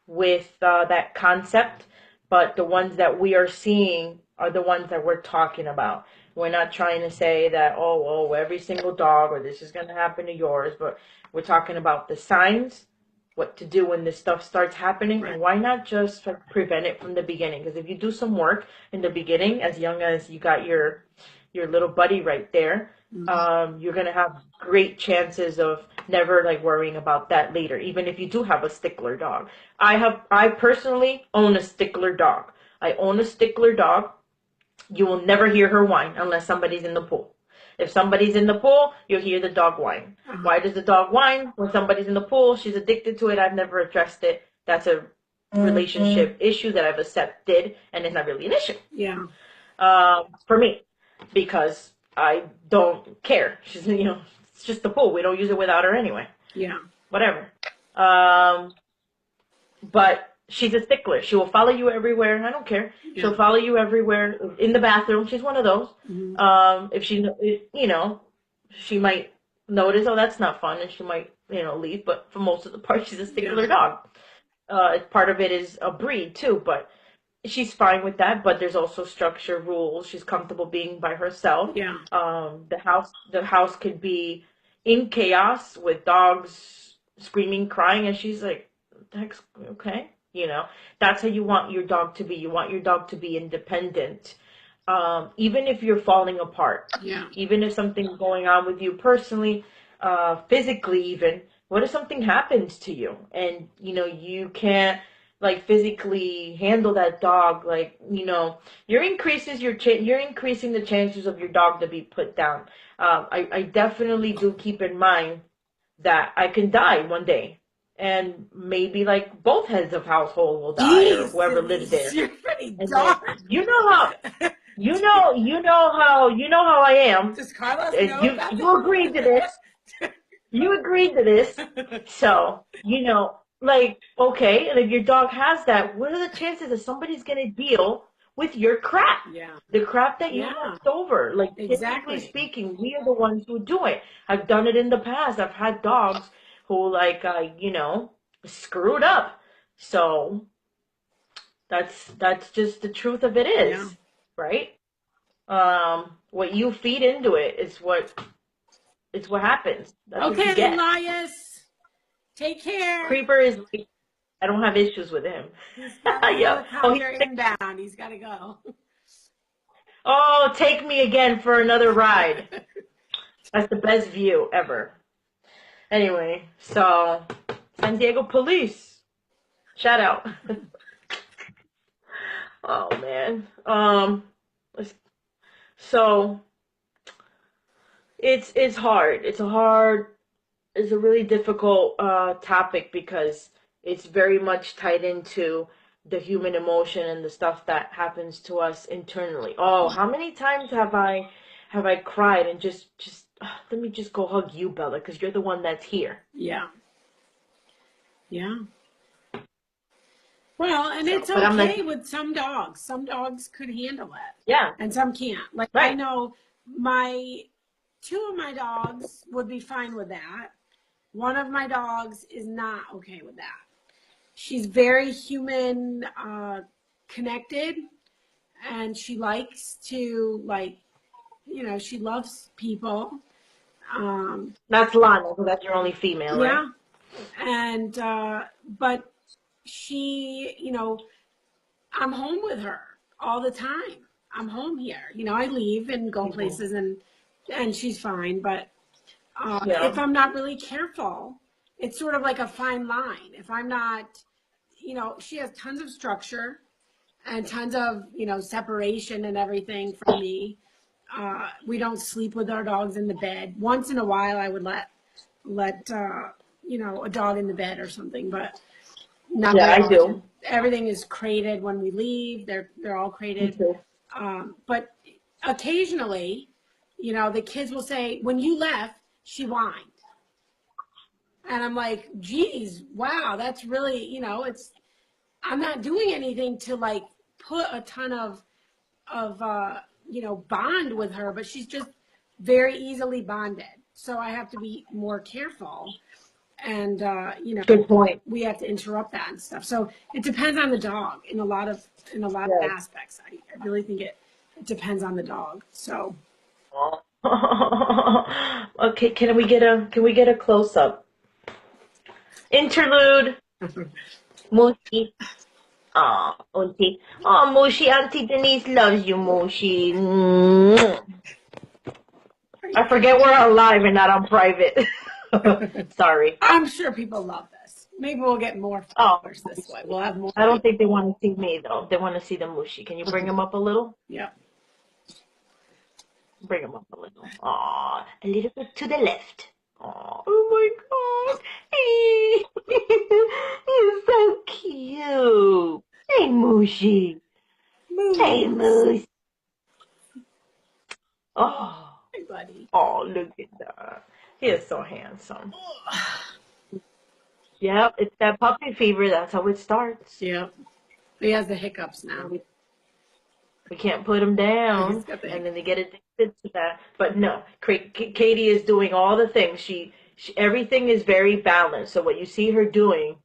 with that concept, but the ones that we are seeing are the ones that we're talking about. We're not trying to say that, oh, every single dog or this is going to happen to yours, but we're talking about the signs, what to do when this stuff starts happening, Right. and why not just prevent it from the beginning? Because if you do some work in the beginning, as young as you got your little buddy right there, Mhm. you're gonna have great chances of never like worrying about that later. Even if you do have a stickler dog, I personally own a stickler dog. I own a stickler dog. You will never hear her whine unless somebody's in the pool. If somebody's in the pool, you'll hear the dog whine. Uh-huh. Why does the dog whine? When somebody's in the pool, she's addicted to it. I've never addressed it. That's a relationship issue that I've accepted, and it's not really an issue Yeah. for me, because I don't care. She's, it's just the pool. We don't use it without her anyway. Yeah. Whatever. Um, but she's a stickler. She will follow you everywhere. I don't care. Yeah. She'll follow you everywhere in the bathroom. She's one of those. Mhm. If she, she might notice, oh, that's not fun, and she might, leave. But for most of the part, she's a Yeah. stickler dog. Part of it is a breed too, but she's fine with that. But there's also structure, rules. She's comfortable being by herself. Yeah. The house could be in chaos with dogs screaming, crying, and she's like, "The heck's okay?" That's how you want your dog to be. You want your dog to be independent, even if you're falling apart, Yeah. even if something's going on with you personally, physically even. What if something happens to you and you can't, like physically handle that dog, like, you're increasing the chances of your dog to be put down. I definitely do keep in mind that I can die one day, and maybe like both heads of household will die, or Jeez, whoever lives Denise, there. you're pretty And then dark. you know how I am. Does Carlos know about You agreed to this. You agreed to this. it? So, like, okay, and if your dog has that, what are the chances that somebody's gonna deal with your crap? Yeah, The crap that you yeah, left over. Like, typically exactly. speaking, we are the ones who do it. I've done it in the past. I've had dogs who, like, screwed up. So that's just the truth of it Yeah. is, right? What you feed into it is what happens. That's what you Okay, then, get. Elias, take care. Creeper is like, I don't have issues with him. He's got a Yeah. helicopter inbound. He's got to go. Oh, take me again for another ride. That's the best view ever. Anyway, so San Diego police. Shout out. Oh man. So it's hard. It's a really difficult topic because it's very much tied into the human emotion and the stuff that happens to us internally. Oh, how many times have I cried and just let me just go hug you, Bella, because you're the one that's here. Yeah. Yeah. Well, and So, it's but I'm okay like, with some dogs. Some dogs could handle it, yeah, and some can't. Like I right. know two of my dogs would be fine with that. One of my dogs is not okay with that. She's very human connected, and she likes to she loves people. That's Lana, so that's your only female, right? Yeah, and but she, I'm home with her all the time. I'm home here. I leave and go Mhm. places, and she's fine. But if Yeah, I'm not really careful, it's sort of like a fine line. If I'm not, she has tons of structure and tons of, separation and everything from me. We don't sleep with our dogs in the bed. Once in a while, I would let a dog in the bed or something, but not yeah, very I do. often. Everything is crated when we leave. They're all Me crated. too. But occasionally, the kids will say, "When you left, she whined," and I'm like, "Geez, wow, that's really it's." I'm not doing anything to like put a ton of bond with her, but she's just very easily bonded. So I have to be more careful, and Good point. we have to interrupt that and stuff. So it depends on the dog in a lot of Yes. aspects. I really think it depends on the dog. So Okay, can we get a close up? Interlude. Mushi. Aw, Auntie. Oh, Mushi, Auntie Denise loves you, Mushi. I forget we're on live and not on private. Sorry. I'm sure people love this. Maybe we'll get more Oh, followers this way. We'll have more I don't people. think they want to see me though. They want to see the Mushi. Can you bring him up a little? Yeah. Bring him up a little. Aw, a little bit to the left. Aw, oh my God. Hey, you're so cute. Hey, Mushi. Hey, Moose. Moose. Oh, Hey, buddy. oh, look at that. He is so handsome. Yep, it's that puppy fever. That's how it starts. Yeah. He has the hiccups now. We can't put them He's down, got the and hiccups. then they get addicted to that. But no, Katie is doing all the things. Everything is very balanced. So what you see her doing,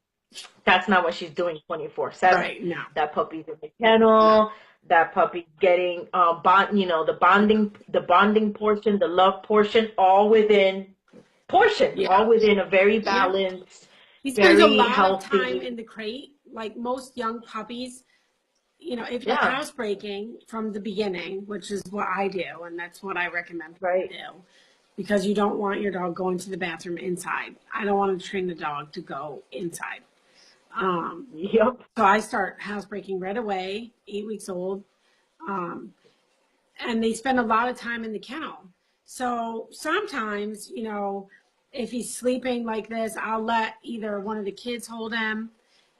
that's not what she's doing 24/7. Right. No. That puppy's in the No. kennel. That puppy's getting the bonding portion, the love portion, all within Yeah. a very Yeah. balanced, He spends a very lot of time healthy. in the crate, like most young puppies. If you're Yeah, housebreaking from the beginning, which is what I do, and that's what I recommend right. people do, because you don't want your dog going to the bathroom inside. I don't want to train the dog to go inside. Yep. So I start housebreaking right away, 8 weeks old. Um, and they spend a lot of time in the kennel. So sometimes, if he's sleeping like this, I'll let either one of the kids hold him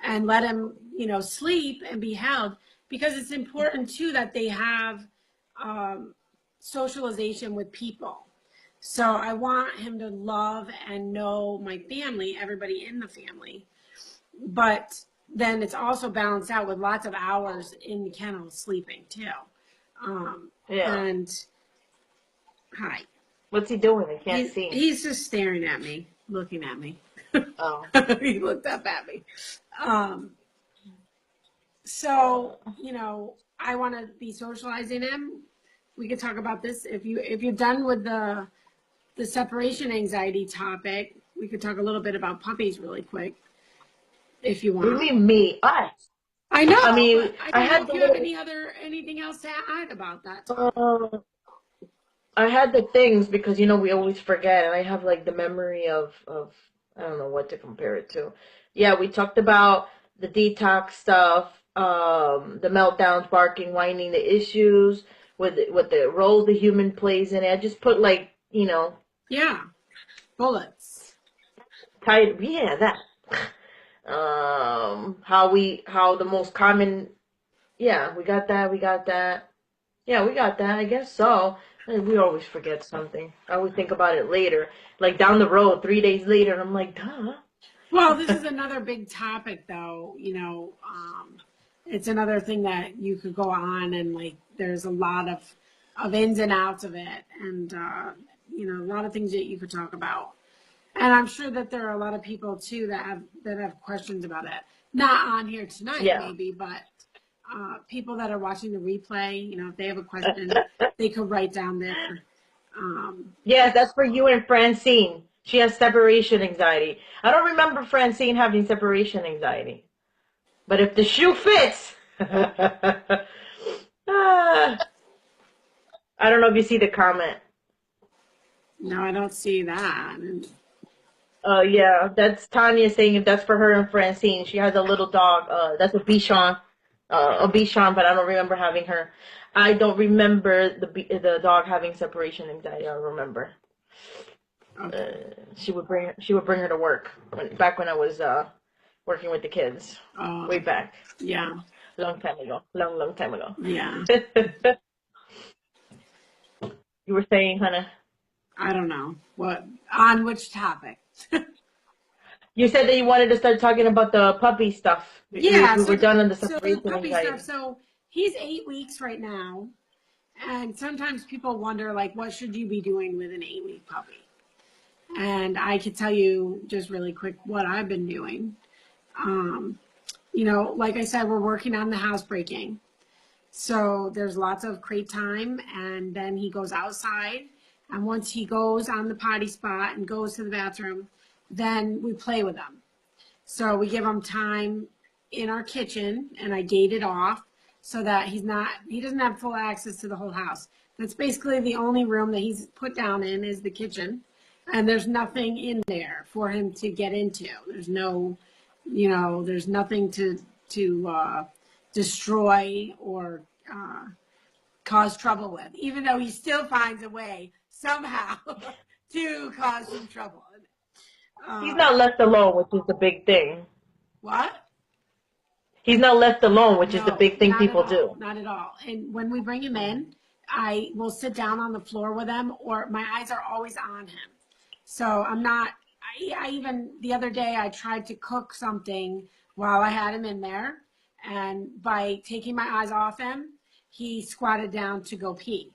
and let him, sleep and be held, because it's important too that they have socialization with people. So I want him to love and know my family, everybody in the family. But then it's also balanced out with lots of hours in the kennel sleeping too. Yeah. And hi, What's he doing? I can't see. he's just staring at me, looking at me. Oh. He looked up at me. So I want to be socializing him. We could talk about this if you're done with the separation anxiety topic. We could talk a little bit about puppies really quick, if you What do you want. mean me? I I know, mean, but I I don't know had if the you have little. anything else to add about that topic. Uh, I had the things because we always forget, and I have like the memory of I don't know what to compare it to. Yeah, we talked about the detox stuff, the meltdowns, barking, whining, the issues with the role the human plays in it. I just put like Yeah, bullets. tight. Yeah, that. How the most common. Yeah, we got that. We got that. Yeah, we got that. I guess so. We always forget something. I always think about it later, like down the road, 3 days later, and I'm like, duh. Well, this is another big topic, though. It's another thing that you could go on, and like, there's a lot of ins and outs of it, and a lot of things that you could talk about. And I'm sure that there are a lot of people too that have questions about it. Not on here tonight, Yeah. maybe, but people that are watching the replay, if they have a question, they could write down there. Yes, that's for you and Francine. She has separation anxiety. I don't remember Francine having separation anxiety. But if the shoe fits, Ah, I don't know if you see the comment. No, I don't see that. Yeah, that's Tanya saying if that's for her and Francine. She has a little dog. That's a Bichon, but I don't remember having her. I don't remember the dog having separation anxiety. I don't remember. Okay. She would bring her to work back when I was working with the kids, way back, Yeah. long time ago, long time ago. Yeah. You were saying, Hannah. I don't know on which topic. You said that you wanted to start talking about the puppy stuff. Yeah. We So were done on the the separation puppy stuff. anxiety. So he's 8 weeks right now, and sometimes people wonder, like, what should you be doing with an 8-week puppy? And I could tell you just really quick what I've been doing. Like I said, we're working on the housebreaking. So there's lots of crate time, and then he goes outside. And once he goes on the potty spot and goes to the bathroom, then we play with him. So we give him time in our kitchen, and I gate it off so that he doesn't have full access to the whole house. That's basically the only room that he's put down in is the kitchen, and there's nothing in there for him to get into. There's no, there's nothing to destroy or cause trouble with, even though he still finds a way somehow to cause some trouble. He's not left alone, which is the big thing. What? He's not left alone, which is the No, big thing not at people all. do. Not at all. And when we bring him in, I will sit down on the floor with him, or my eyes are always on him. So I'm not, I even, the other day, I tried to cook something while I had him in there. And by taking my eyes off him, he squatted down to go pee.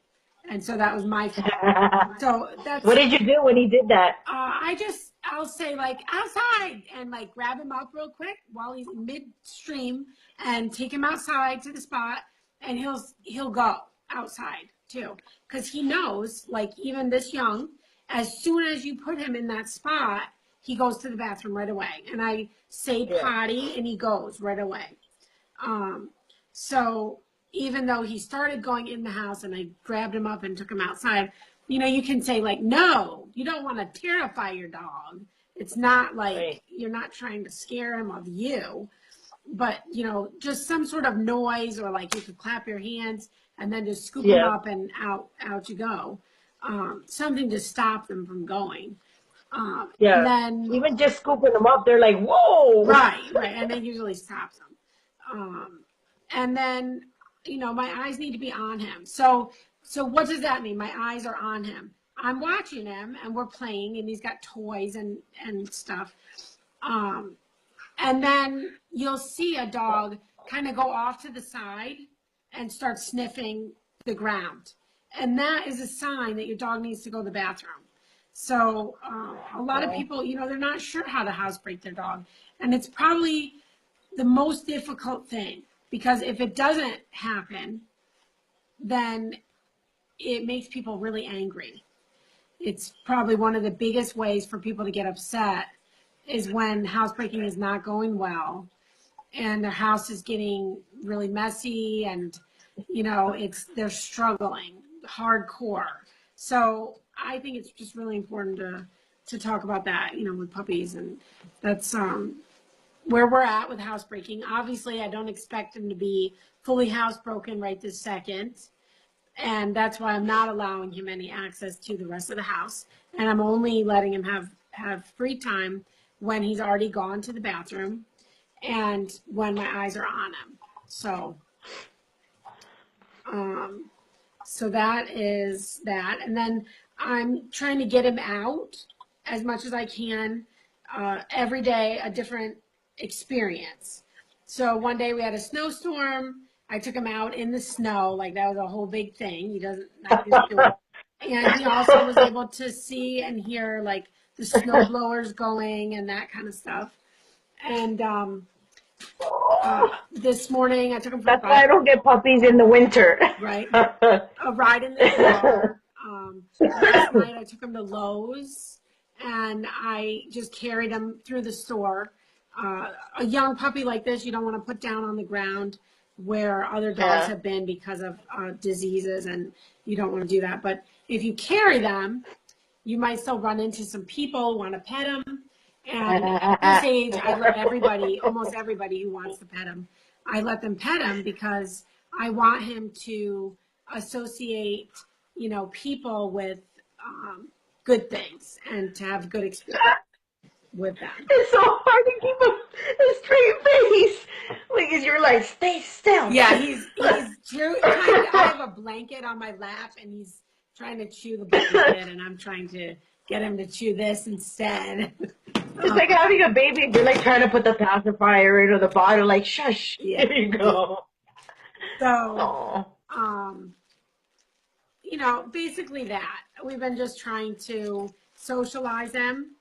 And so that was my fault. So What that's, did you do when he did that? I'll say like outside and like grab him up real quick while he's midstream and take him outside to the spot, and he'll go outside too, because he knows, like, even this young, as soon as you put him in that spot, he goes to the bathroom right away, and I say Yeah. potty and he goes right away. So even though he started going in the house and I grabbed him up and took him outside, you can say like, no, you don't want to terrify your dog It's not like Right. you're not trying to scare him of you, but just some sort of noise, or like you could clap your hands and then just scoop them Yeah. up and out you go. Something to stop them from going. And Yeah. then Even just scooping them up, they're like, whoa. right, and that usually stops them. And then my eyes need to be on him. So what does that mean? My eyes are on him. I'm watching him, and we're playing, and he's got toys and stuff. Um, and then you'll see a dog kind of go off to the side and start sniffing the ground. And that is a sign that your dog needs to go to the bathroom. So a lot of Oh, people, they're not sure how to housebreak their dog. And it's probably the most difficult thing, because if it doesn't happen, then it makes people really angry. It's probably one of the biggest ways for people to get upset is when housebreaking is not going well and their house is getting really messy, and they're struggling hardcore. So I think it's just really important to talk about that, with puppies. And that's where we're at with housebreaking. Obviously, I don't expect him to be fully housebroken right this second, and that's why I'm not allowing him any access to the rest of the house, and I'm only letting him have free time when he's already gone to the bathroom and when my eyes are on him. Um, so that is that. And then I'm trying to get him out as much as I can. Every day, a different experience. So one day we had a snowstorm. I took him out in the snow. Like, that was a whole big thing. He doesn't, not used to it. And he also was able to see and hear like the snow blowers going and that kind of stuff. And this morning I took him for a that's why I bike, don't get puppies in the winter. right? A ride in the car. Last night I took him to Lowe's, and I just carried him through the store. A young puppy like this, you don't want to put down on the ground where other dogs Yeah. have been because of diseases, and you don't want to do that. But if you carry them, you might still run into some people who want to pet them. And at this age, I let everybody, almost everybody who wants to pet him, I let them pet him, because I want him to associate, people with good things and to have good experience with them. It's so hard to keep a straight face. Like, you're like, stay still. Yeah, he's trying to, I have a blanket on my lap, and he's trying to chew the blanket, and I'm trying to get him to chew this instead. It's like having a baby. You're like trying to put the pacifier into the bottle. Like, shush. Yeah. Here you go. So, Oh. um, basically that. We've been just trying to socialize him,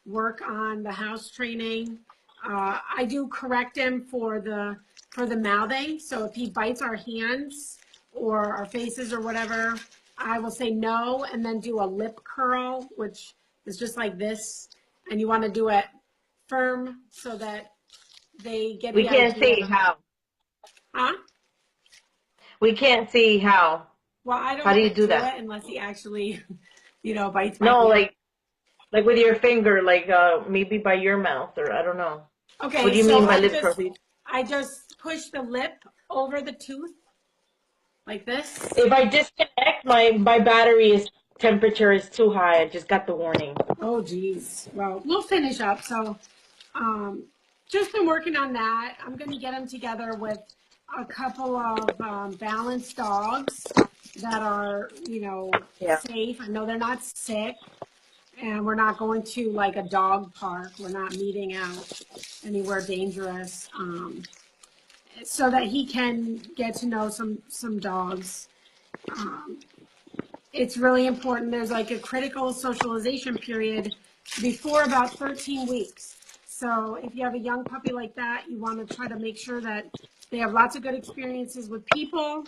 work on the house training. I do correct him for the mouthing. So if he bites our hands or our faces or whatever, I will say no, and then do a lip curl, which is just like this. And you want to do it firm so that they get We the can't see idea. how. Huh? We can't see how. Well, I How don't do you let him do do that? it unless he actually, bites my No, hand. like with your finger, like maybe by your mouth, or I don't know. What Okay, do you so mean by lip curl? I just push the lip over the tooth like this. If I disconnect, my battery is temperature is too high. I just got the warning. Oh, geez. Well, we'll finish up. So, um, just been working on that. I'm going to get them together with a couple of balanced dogs that are, Yeah. safe. I know they're not sick, and we're not going to like a dog park. We're not meeting out anywhere dangerous. So that he can get to know some dogs. Um, it's really important. There's like a critical socialization period before about 13 weeks. So if you have a young puppy like that, you want to try to make sure that they have lots of good experiences with people,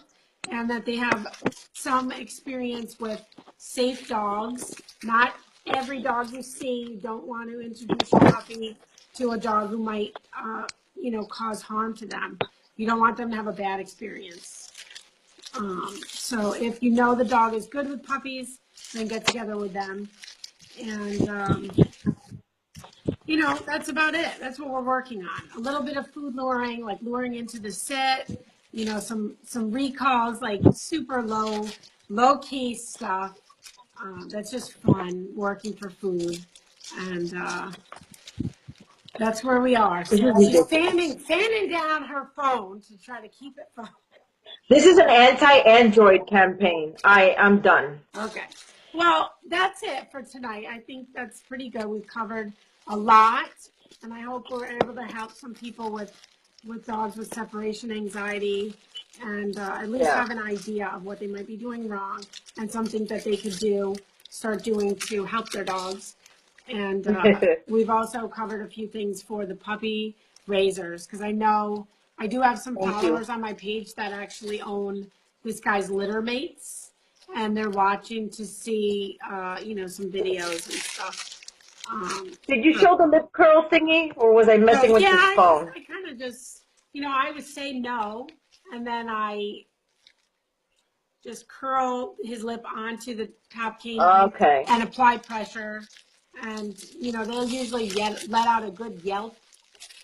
and that they have some experience with safe dogs. Not every dog you see, you don't want to introduce your puppy to a dog who might, cause harm to them. You don't want them to have a bad experience. So if you know the dog is good with puppies, then get together with them. And that's about it. That's what we're working on. A little bit of food luring, like luring into the sit, some recalls, like super low key stuff. That's just fun working for food. And that's where we are. This So is she's ridiculous. fanning down her phone to try to keep it from. This is an anti-Android campaign. I'm done. Okay. Well, that's it for tonight. I think that's pretty good. We've covered a lot, and I hope we're able to help some people with dogs with separation anxiety, and at least Yeah. have an idea of what they might be doing wrong and something that they could start doing to help their dogs. And we've also covered a few things for the puppy raisers, because I know I do have some Thank you. followers on my page that actually own this guy's litter mates, and they're watching to see, some videos and stuff. Did you show the lip curl thingy, or was I So messing with yeah, this phone? I kind of just, I would say no, and then I just curl his lip onto the top canine Okay. and apply pressure. And, they'll usually let out a good yelp,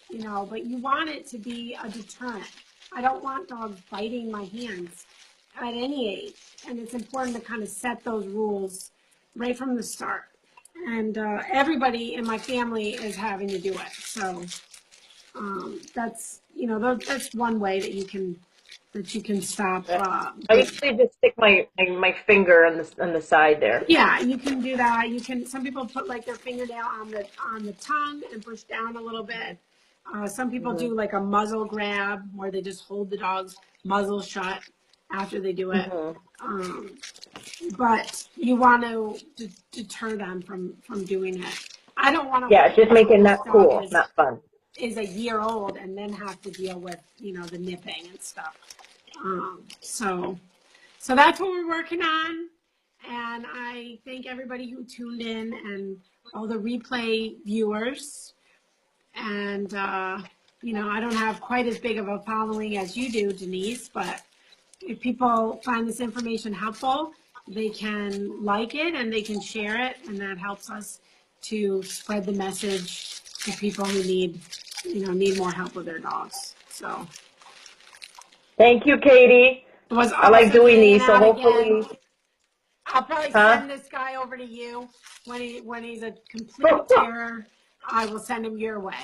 but you want it to be a deterrent. I don't want dogs biting my hands at any age. And it's important to kind of set those rules right from the start. And everybody in my family is having to do it. So that's one way that you can stop. I usually just stick my finger on the side there. Yeah, you can do that. Some people put like their fingernail on the tongue and push down a little bit. Some people do like a muzzle grab where they just hold the dog's muzzle shut after they do it. But you want to deter them from doing it. I don't want to Yeah, wait just make until it this not dog cool, not fun. is a year old and then have to deal with the nipping and stuff. So that's what we're working on. And I thank everybody who tuned in and all the replay viewers. And, I don't have quite as big of a following as you do, Denise, but if people find this information helpful, they can like it and they can share it. And that helps us to spread the message to people who need more help with their dogs. So Thank you, Katie. it was I like awesome doing hanging these, so out hopefully, again. I'll probably huh? send this guy over to you when he's a complete terror. I will send him your way.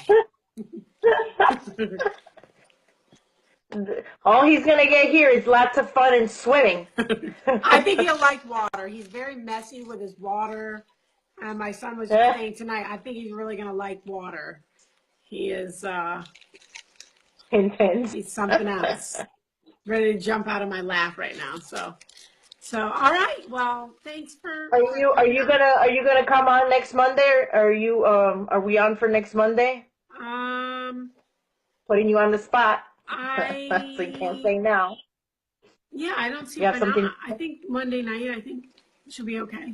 All he's gonna get here is lots of fun and swimming. I think he'll like water. He's very messy with his water. And my son was just saying tonight, I think he's really gonna like water. He is Intense. he's something else. Ready to jump out of my lap right now. So all right. Well, thanks for Are you gonna come on next Monday? Are we on for next Monday? Putting you on the spot. So you can't say now. Yeah, I don't see You have why something? not. I think Monday night, I think should be okay.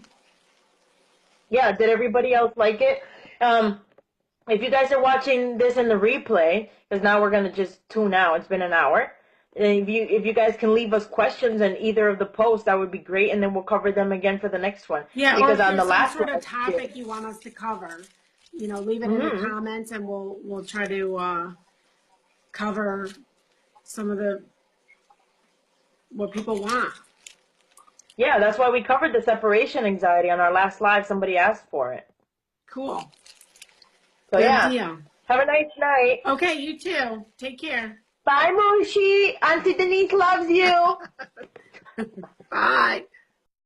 Yeah, did everybody else like it? If you guys are watching this in the replay, because now we're gonna just tune out. It's been an hour. And if you guys can leave us questions in either of the posts, that would be great, and then we'll cover them again for the next one. Yeah, because or if on the there's some last sort one, of topic you want us to cover, leave it in the comments, and we'll try to cover some of what people want. Yeah, that's why we covered the separation anxiety on our last live. Somebody asked for it. Cool. So Good yeah, deal. have a nice night. Okay, you too. Take care. Bye, Mooshi. Auntie Denise loves you. Bye.